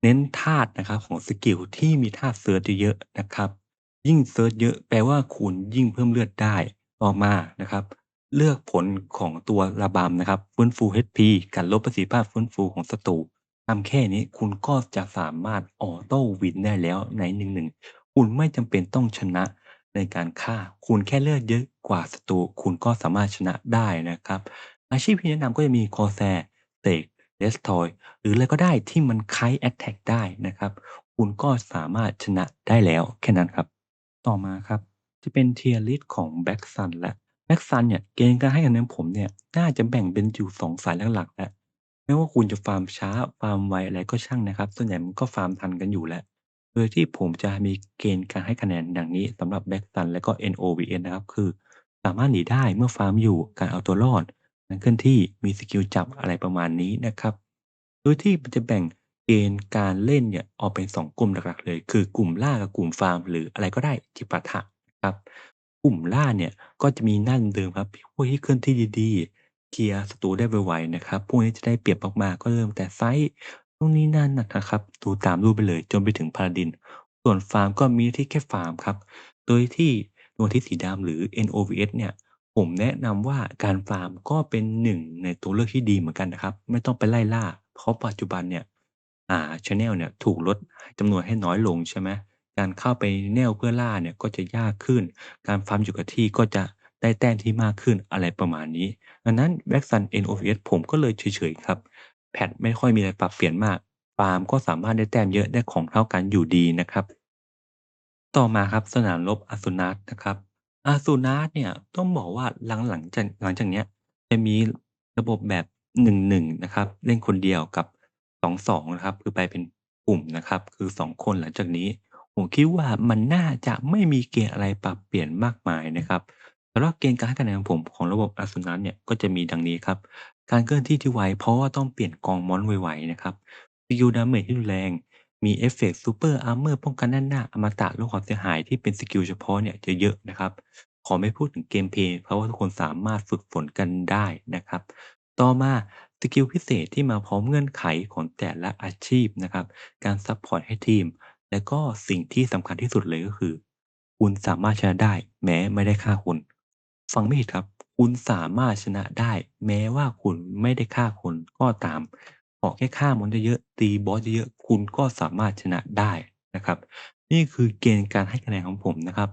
Speaker 2: เน้นธาตุนะครับของสกิลที่มีธาตุเซิร์ชเยอะๆนะครับยิ่งเซิร์ชเยอะแปลว่าคุณยิ่งเพิ่มเลือดได้ต่อมานะครับ เลือกผลของตัวระบำนะครับฟื้นฟู HP กันลดประสิทธิภาพฟื้นฟูของศัตรูทำแค่นี้คุณก็จะสามารถออโต้วินได้แล้วใน1-1คุณไม่จำเป็นต้องชนะในการฆ่าคุณแค่เลือดเยอะกว่าศัตรูคุณก็สามารถชนะได้นะครับอาชีพที่แนะนำก็จะมี Corsair Stake Destroy หรืออะไรก็ได้ที่มัน Kite Attack ได้นะครับคุณก็สามารถชนะได้แล้วแค่นั้นครับต่อมาครับจะเป็น Tier List ของ Black Sun แล้ว Black Sun เนี่ยเกณฑ์การให้คะแนนผมเนี่ยน่าจะแบ่งเป็นอยู่2สายหลักๆแล้วไม่ว่าคุณจะฟาร์มช้าฟาร์มไวอะไรก็ช่างนะครับส่วนใหญ่มันก็ฟาร์มทันกันอยู่แล้วโดยที่ผมจะมีเกณฑ์การให้คะแนนดังนี้สำหรับ Black Sun และก็ NOVS นะครับคือสามารถหนีได้เมื่อฟาร์มอยู่การเอาตัวรอดการเคลื่อนที่มีสกิลจับอะไรประมาณนี้นะครับโดยที่มันจะแบ่งเกณฑ์การเล่นเนี่ยออกเป็น2กลุ่มหลักๆเลยคือกลุ่มล่ากับกลุ่มฟาร์มหรืออะไรก็ได้ที่ปะทะครับ กลุ่มล่าเนี่ยก็จะมีหน้าเดิมๆครับพวกที่เคลื่อนที่ดีๆเคลียร์ศัตรูได้ไวๆนะครับพวกนี้จะได้เปรียบมากๆก็เริ่มแต่ไฟต์นู่นนี่นั่นน่ะนะครับดูตามรูปไปเลยจนไปถึง Paladin ส่วนฟาร์มก็มีหน้าที่แค่ฟาร์มครับโดยที่ ดวงอาทิตย์สีดำหรือ NOVS เนี่ยผมแนะนำว่าการฟาร์มก็เป็นหนึ่งในตัวเลือกที่ดีเหมือนกันนะครับไม่ต้องไปไล่ล่าเพราะปัจจุบันเนี่ยแชนเนลเนี่ยถูกลดจำนวนให้น้อยลงใช่ไหมการเข้าไปแนวเพื่อล่าเนี่ยก็จะยากขึ้นการฟาร์มอยู่กับที่ก็จะได้แต้มที่มากขึ้นอะไรประมาณนี้ดังนั้น Black Sun NOVS ผมก็เลยเฉยๆครับแพตช์ไม่ค่อยมีอะไรปรับเปลี่ยนมากฟาร์มก็สามารถได้แต้มเยอะได้ของเท่ากันอยู่ดีนะครับ ต่อมาครับสนามรบอาซูนัสนะครับอาซูนัสเนี่ยต้องบอกว่าหลังจากเนี้ยจะมีระบบแบบ1-1นะครับเล่นคนเดียวกับ2-2นะครับคือไปเป็นกลุ่มนะครับคือ2คนหลังจากนี้ผมคิดว่ามันน่าจะไม่มีเกณฑ์อะไรปรับเปลี่ยนมากมายนะครับสำหรับเกณฑ์การให้คะแนนของผมของระบบอาซูนัสเนี่ยก็จะมีดังนี้ครับการเคลื่อนที่ที่ไวเพราะว่าต้องเปลี่ยนกองมอนไวๆนะครับสกิลดาเมจที่รุนแรง มีเอฟเฟกต์ Super Armor ป้องกันด้านหน้าอมตะลดความเสียหายที่เป็นสกิลเฉพาะเนี่ยจะเยอะนะครับขอไม่พูดถึงเกมเพลย์เพราะว่าทุกคนสามารถฝึกฝนกันได้นะครับต่อมาสกิลพิเศษที่มาพร้อมเงื่อนไขของแต่ละอาชีพนะครับการซัปพอร์ตให้ทีมและก็สิ่งที่สำคัญที่สุดเลยก็คือคุณสามารถชนะได้แม้ไม่ได้ฆ่าคนฟังไม่ผิดครับคุณสามารถชนะได้แม้ว่าคุณไม่ได้ฆ่าคนก็ตาม ขอแค่ฆ่ามอนเยอะๆตีบอสเยอะๆคุณก็สามารถชนะได้นะครับนี่คือเกณฑ์การให้คะแนนของผมนะครับ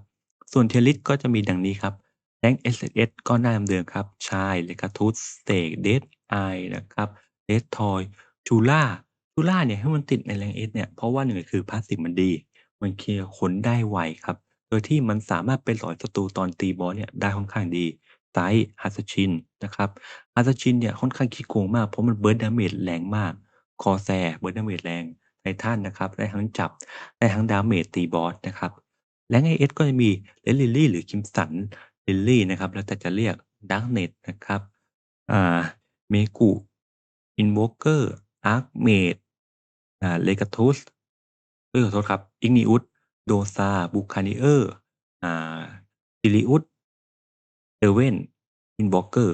Speaker 2: ส่วน Tier list ก็จะมีดังนี้ครับ Rank SS ก็หน้าเดิมๆครับ Chai Legatus Stake Deadeye นะครับ Deathtoy Chula Chula เนี่ยให้มันติดใน Rank S เนี่ยเพราะว่า1คือ Passive มันดีมันเคลียร์คนได้ไวครับโดยที่มันสามารถไปหลอยศัตรูตอนตีบอสเนี่ยได้ค่อนข้างดี Size Assassin นะครับ อาซาชินเนี่ยค่อนข้างขี้โกงมากเพราะมันเบิร์สดาเมจแรงมากคอแซเบิร์สดาเมจแรงไททันนะครับได้ทั้งจับได้ทั้งดาเมจตีบอสนะครับ Rank AS ก็จะมี Red Lily หรือ Crimson Lily นะครับแล้วแต่จะเรียก Darknet นะครับอ่า Meku Invoker Archmage Legatus ขอโทษครับ Igneous Dosa Buccaneer อ่า Sirius Draven Invoker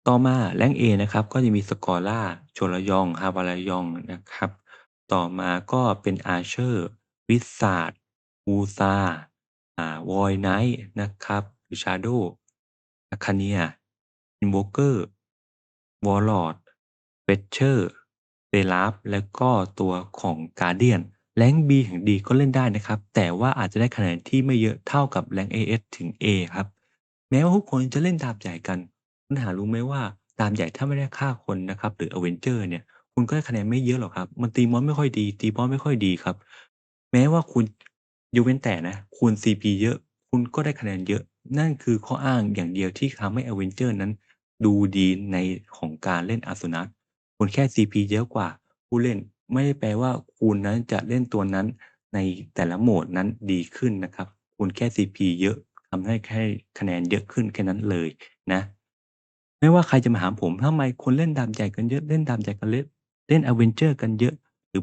Speaker 2: ต่อมา Rank A นะครับก็จะมี Scola Chonryong Hwararyong นะครับต่อมาก็เป็น Archer Wizard Wusa Void Knight นะครับหรือ Shadow Arcania Invoker Warlord Fetcher Seraph แล้วก็ตัวของ Guardian Rank B ถึง D ก็เล่นได้นะครับแต่ว่าอาจจะได้คะแนนที่ไม่เยอะเท่ากับ Rank AS ถึง A ครับ แม้ว่าทุกคนจะเล่นดาบใหญ่กันคุณหารู้ไหมว่าดาบใหญ่ถ้าไม่ได้ฆ่าคนนะครับหรือ Avenger เนี่ยคุณก็ได้คะแนนไม่เยอะหรอกครับมันตีมอนไม่ค่อยดีตีบอสไม่ค่อยดีครับแม้ว่าคุณยกเว้นแต่นะคุณ CP เยอะคุณก็ได้คะแนนเยอะนั่นคือข้ออ้างอย่างเดียวที่ทำให้ Avenger นั้นดูดีในของการเล่น Arsenal คุณแค่ CP เยอะกว่าผู้เล่นไม่ได้แปลว่าคุณนั้นจะเล่นตัวนั้นในแต่ละโหมดนั้นดีขึ้นนะครับคุณแค่ CP เยอะ ทำให้แค่คะแนนเยอะขึ้นแค่นั้นเลยนะไม่ว่าใครจะมาถามผมทำไมคนเล่นดาบใหญ่กันเยอะเล่นดาบใหญ่กันเล่น Avenger กันเยอะหรือ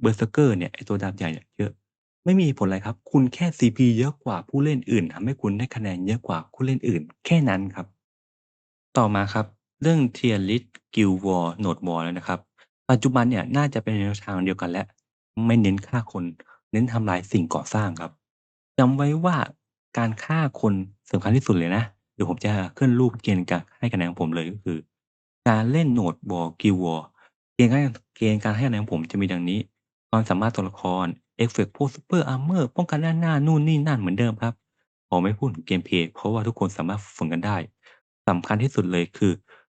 Speaker 2: Berserker เนี่ยไอ้ตัวดาบใหญ่เนี่ยเยอะไม่มีเหตุผลอะไรครับคุณแค่ CP เยอะกว่าผู้เล่นอื่นทำให้คุณได้คะแนนเยอะกว่าผู้เล่นอื่นแค่นั้นครับ ต่อมาครับเรื่อง Tier List Guild War Node War แล้วนะครับปัจจุบันเนี่ยน่าจะเป็นแนวทางเดียวกันแล้วไม่เน้นฆ่าคนเน้นทำลายสิ่งก่อสร้างครับจำไว้ว่าการฆ่าคนสำคัญที่สุดเลยนะเดี๋ยวผมจะขึ้นรูปเกณฑ์การให้คะแนนของผมเลยก็คือการเล่น Node War Guild War เกณฑ์การให้คะแนนของผมจะมีดังนี้ความสามารถตัวละครเอฟเฟกต์พวก Super Armor ป้องกันด้านหน้านู่นนี่นั่นเหมือนเดิมครับขอไม่พูดถึงเกมเพลย์เพราะว่าทุกคนสามารถฝึกฝนกันได้ สำคัญที่สุดเลยคือ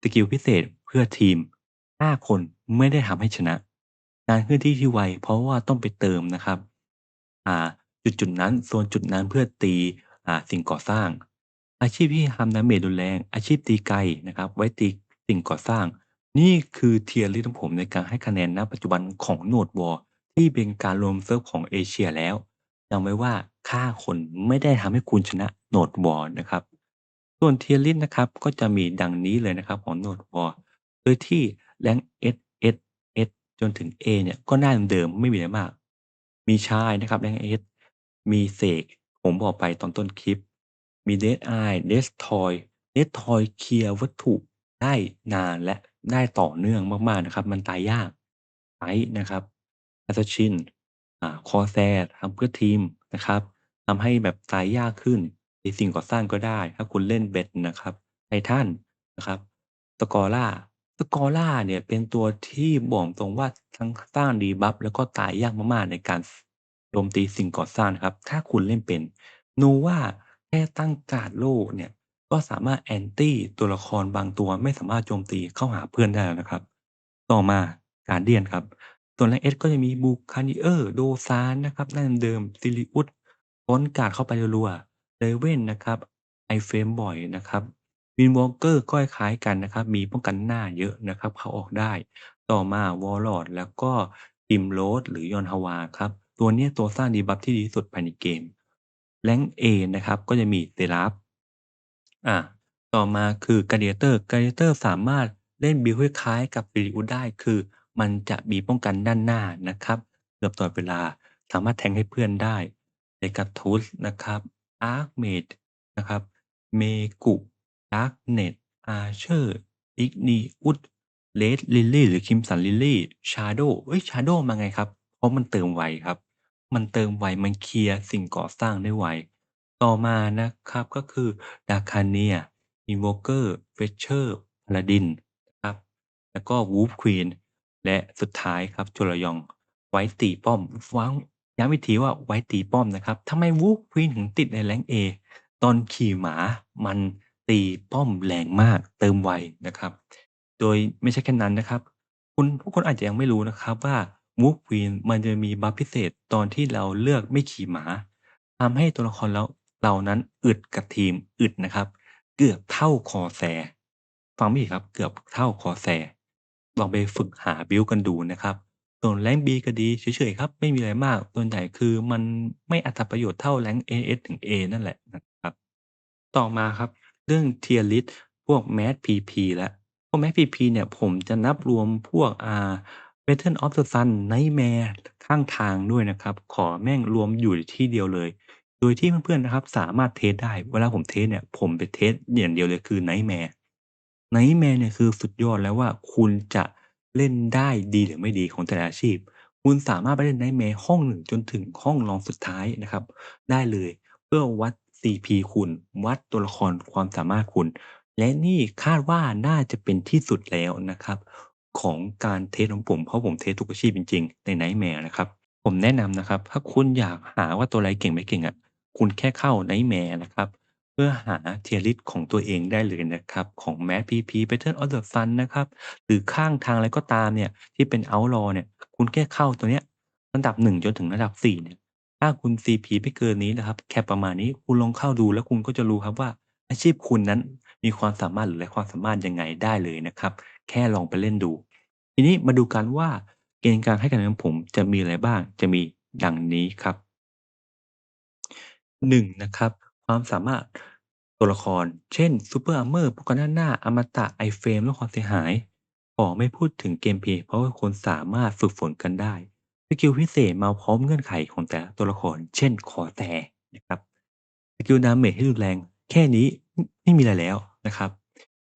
Speaker 2: สกิลพิเศษเพื่อทีม5คนไม่ได้ทำให้ชนะการเคลื่อนที่ที่ไวเพราะว่าต้องไปเติมนะครับอ่าจุดๆนั้นโซนจุดนั้นเพื่อตีสิ่งก่อสร้างอาชีพที่ทำดาเมจรุนแรงอาชีพตีไกลนะครับไว้ตีสิ่งก่อสร้างนี่คือ Tier list ของผมในการให้คะแนนณปัจจุบันของ Node War ที่เป็นการรวมเซิร์ฟของเอเชียแล้วจำไว้ว่าฆ่าคนไม่ได้ทำให้คุณชนะ Node War นะครับ ส่วน Tier list นะครับก็จะมีดังนี้เลยนะครับของ Node War โดยที่ Rank S S S จนถึง A เนี่ยก็หน้าเดิมๆไม่มีอะไรมากมีชายนะครับ Rank S มีเสกผมบอกไปตอนต้นคลิปมี Deadeye Destroy Destroy เคลียร์วัตถุได้นานและได้ต่อเนื่องมากๆนะครับมันตายยาก Ice นะครับ Assassin Corsair ทำเพื่อทีมนะครับทำให้แบบตายยากขึ้น ในสิ่งก่อสร้างก็ได้ถ้าคุณเล่นเบ็ดนะครับไททันนะครับสกอร่าสกอร่าเนี่ยเป็นตัวที่บอกตรงว่าทั้งสร้างดีบัฟแล้วก็ตายยากมากๆในการโจมตีสิ่งก่อสร้างนะครับถ้าคุณเล่นเป็นโนวาแค่ตั้งการ์ดโล่เนี่ยก็สามารถ Anti ตัวละครบางตัวไม่สามารถโจมตีเข้าหาเพื่อนได้แล้วนะครับต่อมา Guardian ครับ ส่วนแรง S ก็จะมี Buccaneer Dosan นะครับหน้าเดิมๆ Sirius ฟอนต์การ์ดเข้าไปรัวๆ Raven นะครับ iframe บ่อยนะครับ Windwalker ก็คล้ายๆกันนะครับมีป้องกันหน้าเยอะนะครับเข้าออกได้ต่อมา Warlord แล้วก็ Primrose หรือ Yonhwa ครับตัวเนี้ยตัวสร้างดีบัฟที่ดีที่สุดภายในเกม Rank A นะครับก็จะมี Seraph อาต่อมาคือ Gladiator Gladiator สามารถเล่นบิลด์คล้ายๆกับ Furious ได้คือมันจะมีป้องกันด้านหน้านะครับเกือบตลอดเวลาสามารถแทงค์ให้เพื่อนได้ Legatus นะครับ Archmage นะครับ Megu Darknet Archer Igneous Red Lily หรือ Crimson Lily Shadow เฮ้ย Shadow มาไงครับเพราะมันเติมไวครับมันเติมไวมันเคลียร์สิ่งก่อสร้างได้ไว ต่อมานะครับก็คือ Darkania Invoker Fetcher Paladin นะครับแล้วก็ Wolf Queen และสุดท้ายครับ Jorayon ไว้ตีป้อมว้าวย้ำอีกทีว่าไว้ตีป้อมนะครับทำไม Wolf Queen ถึงติดใน Rank A ตอนขี่ม้ามันตีป้อมแรงมากเติมไวนะครับโดยไม่ใช่แค่นั้นนะครับทุกคนอาจจะยังไม่รู้นะครับว่า Wolf Queen มันจะมีบัฟพิเศษตอนที่เราเลือกไม่ขี่ม้า ทำให้ตัวละครเรานั้นอึดกับทีมอึดนะครับเกือบเท่า Corsair ฟังไม่ผิดครับเกือบเท่า Corsair ลองไปฝึกหาบิลด์กันดูนะครับส่วน Rank B ก็ดีเฉยๆครับไม่มีอะไรมากส่วนใหญ่คือมันไม่อัตประโยชน์เท่า Rank AS ถึง A นั่นแหละนะครับต่อมาครับเรื่อง Tier List พวก Max PP แล้วพวก Max PP เนี่ยผมจะนับรวมพวกBattle of the Sun Nightmare ข้างทางด้วยนะครับขอแม่งรวมอยู่ที่เดียวเลย โดยที่เพื่อนๆนะครับสามารถเทสได้เวลาผมเทสเนี่ยผมไปเทสอย่างเดียวเลยคือ Nightmare Nightmare เนี่ยคือสุดยอดแล้วว่าคุณจะเล่นได้ดีหรือไม่ดีของแต่ละอาชีพคุณสามารถไปเล่น Nightmare ห้อง1จนถึงห้องรองสุดท้ายนะครับได้เลยเพื่อวัด CP คุณวัดตัวละครความสามารถคุณและนี่คาดว่าน่าจะเป็นที่สุดแล้วนะครับของการเทสต์ของผมเพราะผมเทสต์ทุกอาชีพจริงๆใน Nightmare นะครับผมแนะนำนะครับถ้าคุณอยากหาว่าตัวอะไรเก่งไม่เก่งอะ คุณแค่เข้า Nightmare นะครับเพื่อหา Tier list ของตัวเองได้เลยนะครับของ Math PP Battle of the Sun นะครับหรือข้างทางอะไรก็ตามเนี่ยที่เป็น Outlaw เนี่ยคุณแค่เข้าตัวเนี้ยระดับ1จนถึงระดับ4เนี่ยถ้าคุณ CP ไม่เกินนี้นะครับแคปประมาณนี้คุณลองเข้าดูแล้วคุณก็จะรู้ครับว่าอาชีพคุณนั้นมีความสามารถหรือไร้ความสามารถยังไงได้เลยนะครับแค่ลองไปเล่นดูทีนี้มาดูกันว่าเกณฑ์การให้คะแนนของผมจะมีอะไรบ้างจะมีดังนี้ครับ 1นะครับความสามารถตัวละครเช่น Super Armor ป้องกันด้านหน้าอมตะ iframe ลดความเสียหายขอไม่พูดถึงเกมเพลย์เพราะว่าคุณสามารถฝึกฝนกันได้สกิลพิเศษมาพร้อมเงื่อนไขของแต่ละตัวละครเช่นขอแต่นะครับสกิลดาเมจที่รุนแรงแค่นี้ไม่มีอะไรแล้วนะครับ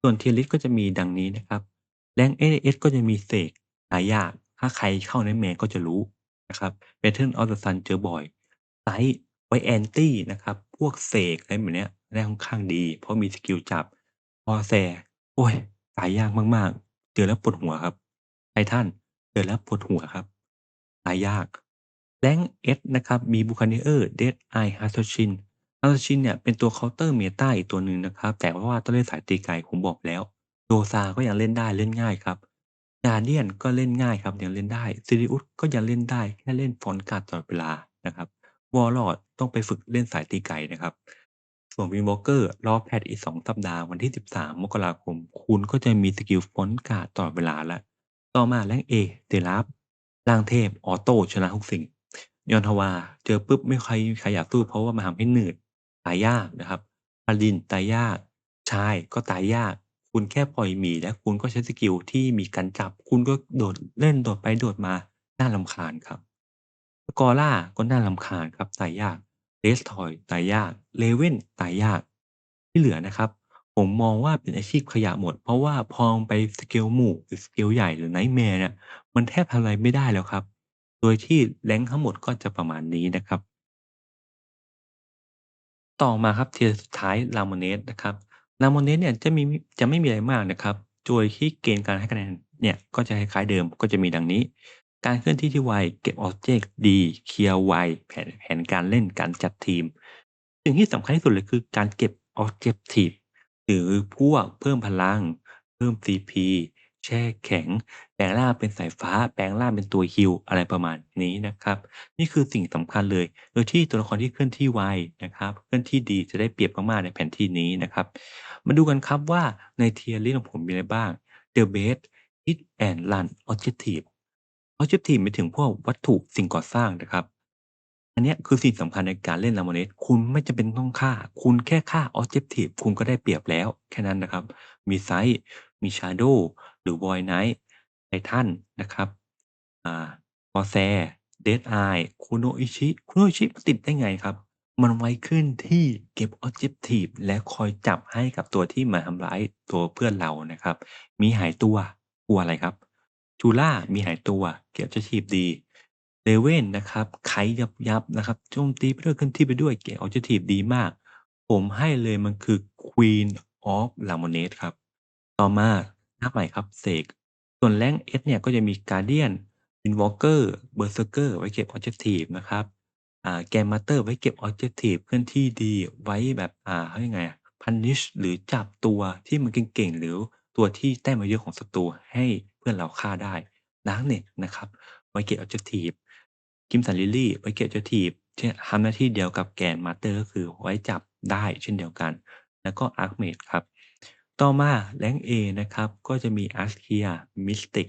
Speaker 2: ส่วน Tier list ก็จะมีดังนี้นะครับ Rank AS ก็จะมีเสกหายากถ้าใครเข้า Nightmare ก็จะรู้นะครับ Battle of the Sun เจอบ่อย ไซต์ไว้แอนตี้นะครับพวกเสกอะไรแบบเนี้ยได้ค่อนข้างดีเพราะมีสกิลจับ Corsair โอ๊ยตายยากมากๆเจอแล้วปวดหัวครับ Titan เจอแล้วปวดหัวครับตายยาก Rank S นะครับมี Buccaneer Deadeye Hatochin Hatochin เนี่ยเป็นตัวเคาน์เตอร์เมตาอีกตัวหนึ่งนะครับแต่ว่าต้องเล่นสายตีไกลผมบอกแล้ว Dosa ก็ยังเล่นได้เล่นง่ายครับ Guardian ก็เล่นง่ายครับยังเล่นได้ Sirius ก็ยังเล่นได้แค่เล่นฟอนต์การ์ดตลอดเวลานะครับ Warlord ต้องไปฝึกเล่นสายตีไก่นะครับส่วน Windwalker รอแพตช์อีก2สัปดาห์วันที่13มกราคมคุณก็จะมีสกิลฟอนต์การ์ดตลอดเวลาแล้วต่อมา Rank A Seraph ร่างเทพออโต้ชนะทุกสิ่งยอนทวาเจอปุ๊บไม่มีใครอยากสู้เพราะว่ามันทำให้หนืดตายยากนะครับพาลินตายยากชายก็ตายยากคุณแค่ปล่อยหมีและคุณก็ใช้สกิลที่มีการจับคุณก็โดดเล่นโดดไปโดดมาน่ารำคาญครับ Scorer ก็น่ารำคาญครับตายยาก Destroy ตายยาก Raven ตายยากที่เหลือนะครับผมมองว่าเป็นอาชีพขยะหมดเพราะว่าพอไปสเกลหมู่หรือสเกลใหญ่หรือ Nightmare เนี่ยมันแทบทำอะไรไม่ได้แล้วครับโดยที่ rank ทั้งหมดก็จะประมาณนี้นะครับ ต่อมาครับ Tier สุดท้าย Ramonette นะครับ Ramonette เนี่ยจะไม่มีอะไรมากนะครับ โดยที่เกณฑ์การให้คะแนนเนี่ยก็จะคล้ายๆเดิมก็จะมีดังนี้ การเคลื่อนที่ที่ไว เก็บออบเจกต์ดี เคลียร์ไว แผนการเล่น การจัดทีม สิ่งที่สำคัญที่สุดเลยคือการเก็บ Objective หรือพวกเพิ่มพลัง เพิ่ม CP แช่แข็ง แปลงร่างเป็นสายฟ้า แปลงร่างเป็นตัว Heal อะไรประมาณนี้นะครับ นี่คือสิ่งสำคัญเลย โดยที่ตัวละครที่เคลื่อนที่ไวนะครับ เคลื่อนที่ดีจะได้เปรียบมากๆในแผนที่นี้นะครับ มาดูกันครับว่าใน Tier list ของผมมีอะไรบ้าง The Base Hit and Run Objective Objective หมายถึงพวกวัตถุสิ่งก่อสร้างนะครับ อันเนี้ยคือสิ่งสำคัญในการเล่น Ramonette คุณไม่จำเป็นต้องฆ่า คุณแค่ฆ่า Objective คุณก็ได้เปรียบแล้วแค่นั้นนะครับ มี Sight มี Shadow หรือ Void Knight Titan นะครับอ่า Corsair Deadeye Kunoichi Kunoichi มันติดได้ไงครับ มันไว้เคลื่อนที่เก็บ Objective และคอยจับให้กับตัวที่มาทำร้ายตัวเพื่อนเรานะครับ มีหายตัวกลัวอะไรครับ Chula มีหายตัวเก็บ Objective ดี Raven นะครับไขยับนะครับโจมตีไปด้วยเคลื่อนที่ไปด้วยเก็บ Objective ดีมาก ผมให้เลยมันคือ Queen of Ramonette ครับ ต่อมาหน้าใหม่ครับเสกส่วน Rank S เนี่ยก็จะมี Guardian Invoker Berserker ไว้เก็บ Objective นะครับGrandmaster ไว้เก็บ Objective เคลื่อนที่ดีไว้แบบเขาเรียกไงอะ Punish หรือจับตัวที่มันเก่งๆหรือตัวที่แต้มเยอะๆของศัตรูให้เพื่อนเราฆ่าได้ Darknet นะครับไว้เก็บ Objective Crimson Lily ไว้เก็บ Objective ทำหน้าที่เดียวกับ Grandmaster ก็คือไว้จับได้เช่นเดียวกัน แล้วก็ Archmage ครับ ต่อมา Rank A นะครับก็จะมี Ascia Mystic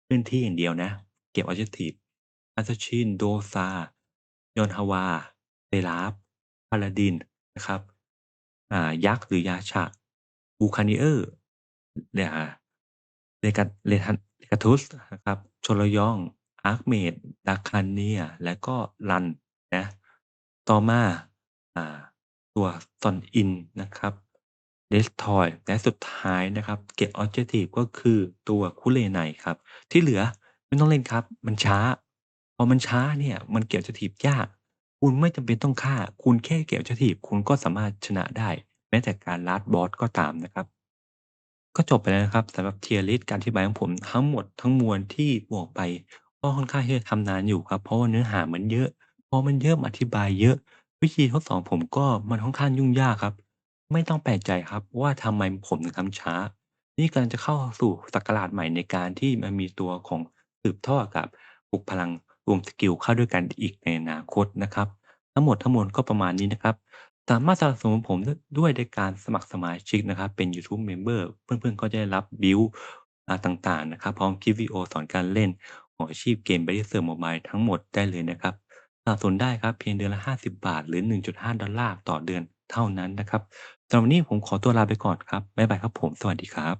Speaker 2: เคลื่อนที่อย่างเดียวนะเก็บ Objective Assassin Dosa Yonhwa Seraph Paladin นะครับยักษ์หรือยาฉะ Buccaneer เนี่ยLegatus นะครับ Choloyong Archmage Dracania และก็ Run นะต่อมาอ่า ตัว Sun In นะครับ Destroy และสุดท้ายนะครับเก็บ Objective ก็คือตัว Kurenai ครับที่เหลือไม่ต้องเล่นครับมันช้าพอมันช้าเนี่ยมันเก็บ Objective ยากคุณไม่จำเป็นต้องฆ่าคุณแค่เก็บ Objective คุณก็สามารถชนะได้แม้แต่การ Last Boss ก็ตามนะครับ ก็จบไปแล้วนะครับสำหรับ Tier list การอธิบายของผมทั้งหมดทั้งมวลที่บอกไปก็ค่อนข้างที่จะทำนานอยู่ครับเพราะว่าเนื้อหามันเยอะพอมันเยอะอธิบายเยอะวิธีทดสอบผมก็มันค่อนข้างยุ่งยากครับไม่ต้องแปลกใจครับว่าทำไมผมถึงทำช้านี่กำลังจะเข้าสู่ศักราชใหม่ในการที่มันมีตัวของสืบทอดกับปลุกพลังรวมสกิลเข้าด้วยกันอีกในอนาคตนะครับทั้งหมดทั้งมวลก็ประมาณนี้นะครับ สามารถสนับสนุนผมด้วยในการสมัครสมาชิกนะครับเป็นยูทูบเมมเบอร์เพื่อนๆก็จะได้รับบิลด์ต่างๆนะครับพร้อมคลิปวิดีโอสอนการเล่นของอาชีพเกม Battle Mobile ทั้งหมดได้เลยนะครับสนับสนุนได้ครับเพียงเดือนละ50บาทหรือ$1.5ต่อเดือนเท่านั้นนะครับสำหรับวันนี้ผมขอตัวลาไปก่อนครับบ๊ายบายครับผมสวัสดีครับ